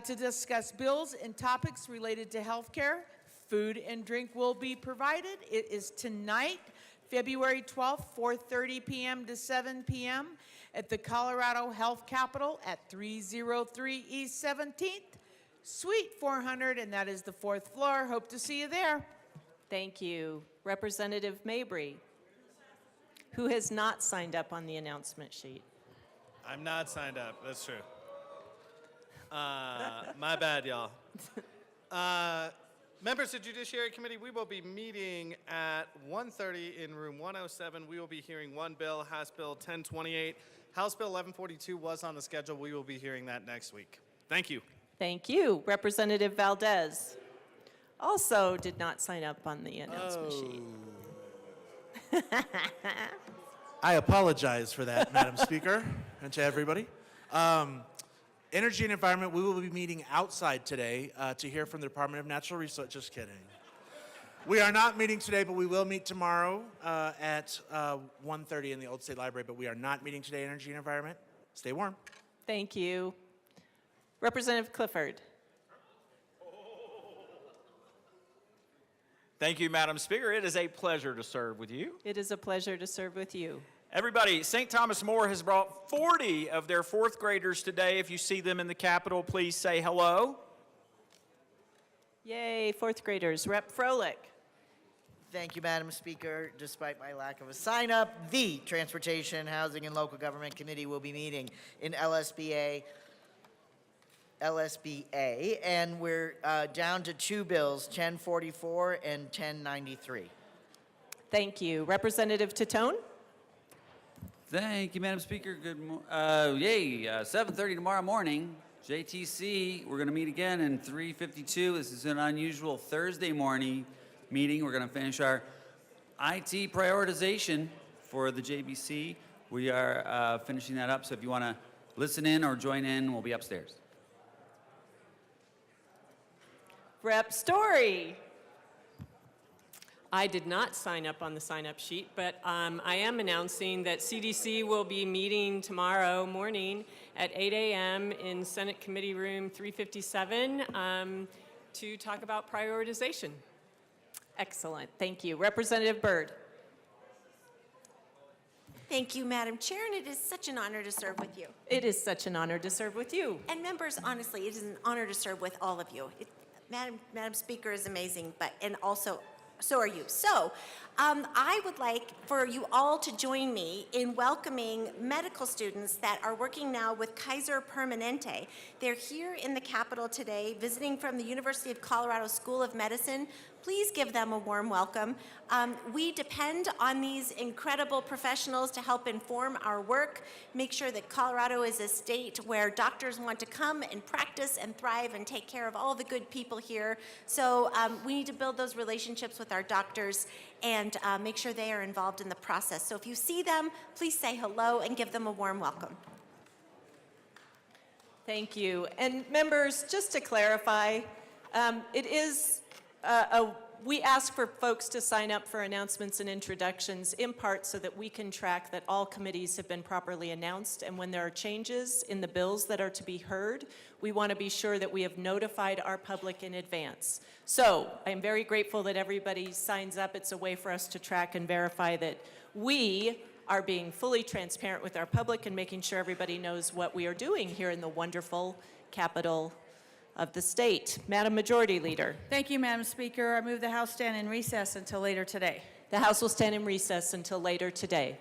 to discuss bills and topics related to healthcare. Food and drink will be provided. It is tonight, February 12th, 4:30 p.m. to 7 p.m. at the Colorado Health Capitol at 303 East 17th, Suite 400, and that is the 4th floor. Hope to see you there. Thank you. Representative Mabry, who has not signed up on the announcement sheet. I'm not signed up. That's true. My bad, y'all. Members of the Judiciary Committee, we will be meeting at 1:30 in room 107. We will be hearing one bill, House Bill 1028. House Bill 1142 was on the schedule. We will be hearing that next week. Thank you. Thank you. Representative Valdez also did not sign up on the announcement sheet. I apologize for that, Madam Speaker, and to everybody. Energy and Environment, we will be meeting outside today to hear from the Department of Natural Resources. Just kidding. We are not meeting today, but we will meet tomorrow at 1:30 in the Old State Library, but we are not meeting today, Energy and Environment. Stay warm. Thank you. Representative Clifford. Thank you, Madam Speaker. It is a pleasure to serve with you. It is a pleasure to serve with you. Everybody, St. Thomas More has brought 40 of their fourth graders today. If you see them in the Capitol, please say hello. Yay, fourth graders. Rep. Froelich. Thank you, Madam Speaker. Despite my lack of a sign-up, the Transportation, Housing, and Local Government Committee will be meeting in LSBA, and we're down to two bills, 1044 and 1093. Thank you. Representative Titone. Thank you, Madam Speaker. Good 7:30 tomorrow morning, JTC. We're going to meet again in 3:52. This is an unusual Thursday morning meeting. We're going to finish our IT prioritization for the JBC. We are finishing that up, so if you want to listen in or join in, we'll be upstairs. Rep. Story. I did not sign up on the sign-up sheet, but I am announcing that CDC will be meeting tomorrow morning at 8 a.m. in Senate Committee Room 357 to talk about prioritization. Excellent. Thank you. Representative Byrd. Thank you, Madam Chair, and it is such an honor to serve with you. It is such an honor to serve with you. And members, honestly, it is an honor to serve with all of you. Madam Speaker is amazing, and also so are you. So I would like for you all to join me in welcoming medical students that are working now with Kaiser Permanente. They're here in the Capitol today, visiting from the University of Colorado School of Medicine. Please give them a warm welcome. We depend on these incredible professionals to help inform our work, make sure that Colorado is a state where doctors want to come and practice and thrive and take care of all the good people here. So we need to build those relationships with our doctors and make sure they are involved in the process. So if you see them, please say hello and give them a warm welcome. Thank you. And members, just to clarify, it is we ask for folks to sign up for announcements and introductions in part so that we can track that all committees have been properly announced, and when there are changes in the bills that are to be heard, we want to be sure that we have notified our public in advance. So I'm very grateful that everybody signs up. It's a way for us to track and verify that we are being fully transparent with our public and making sure everybody knows what we are doing here in the wonderful capital of the state. Madam Majority Leader. Thank you, Madam Speaker. I move the House stand in recess until later today. The House will stand in recess until later today.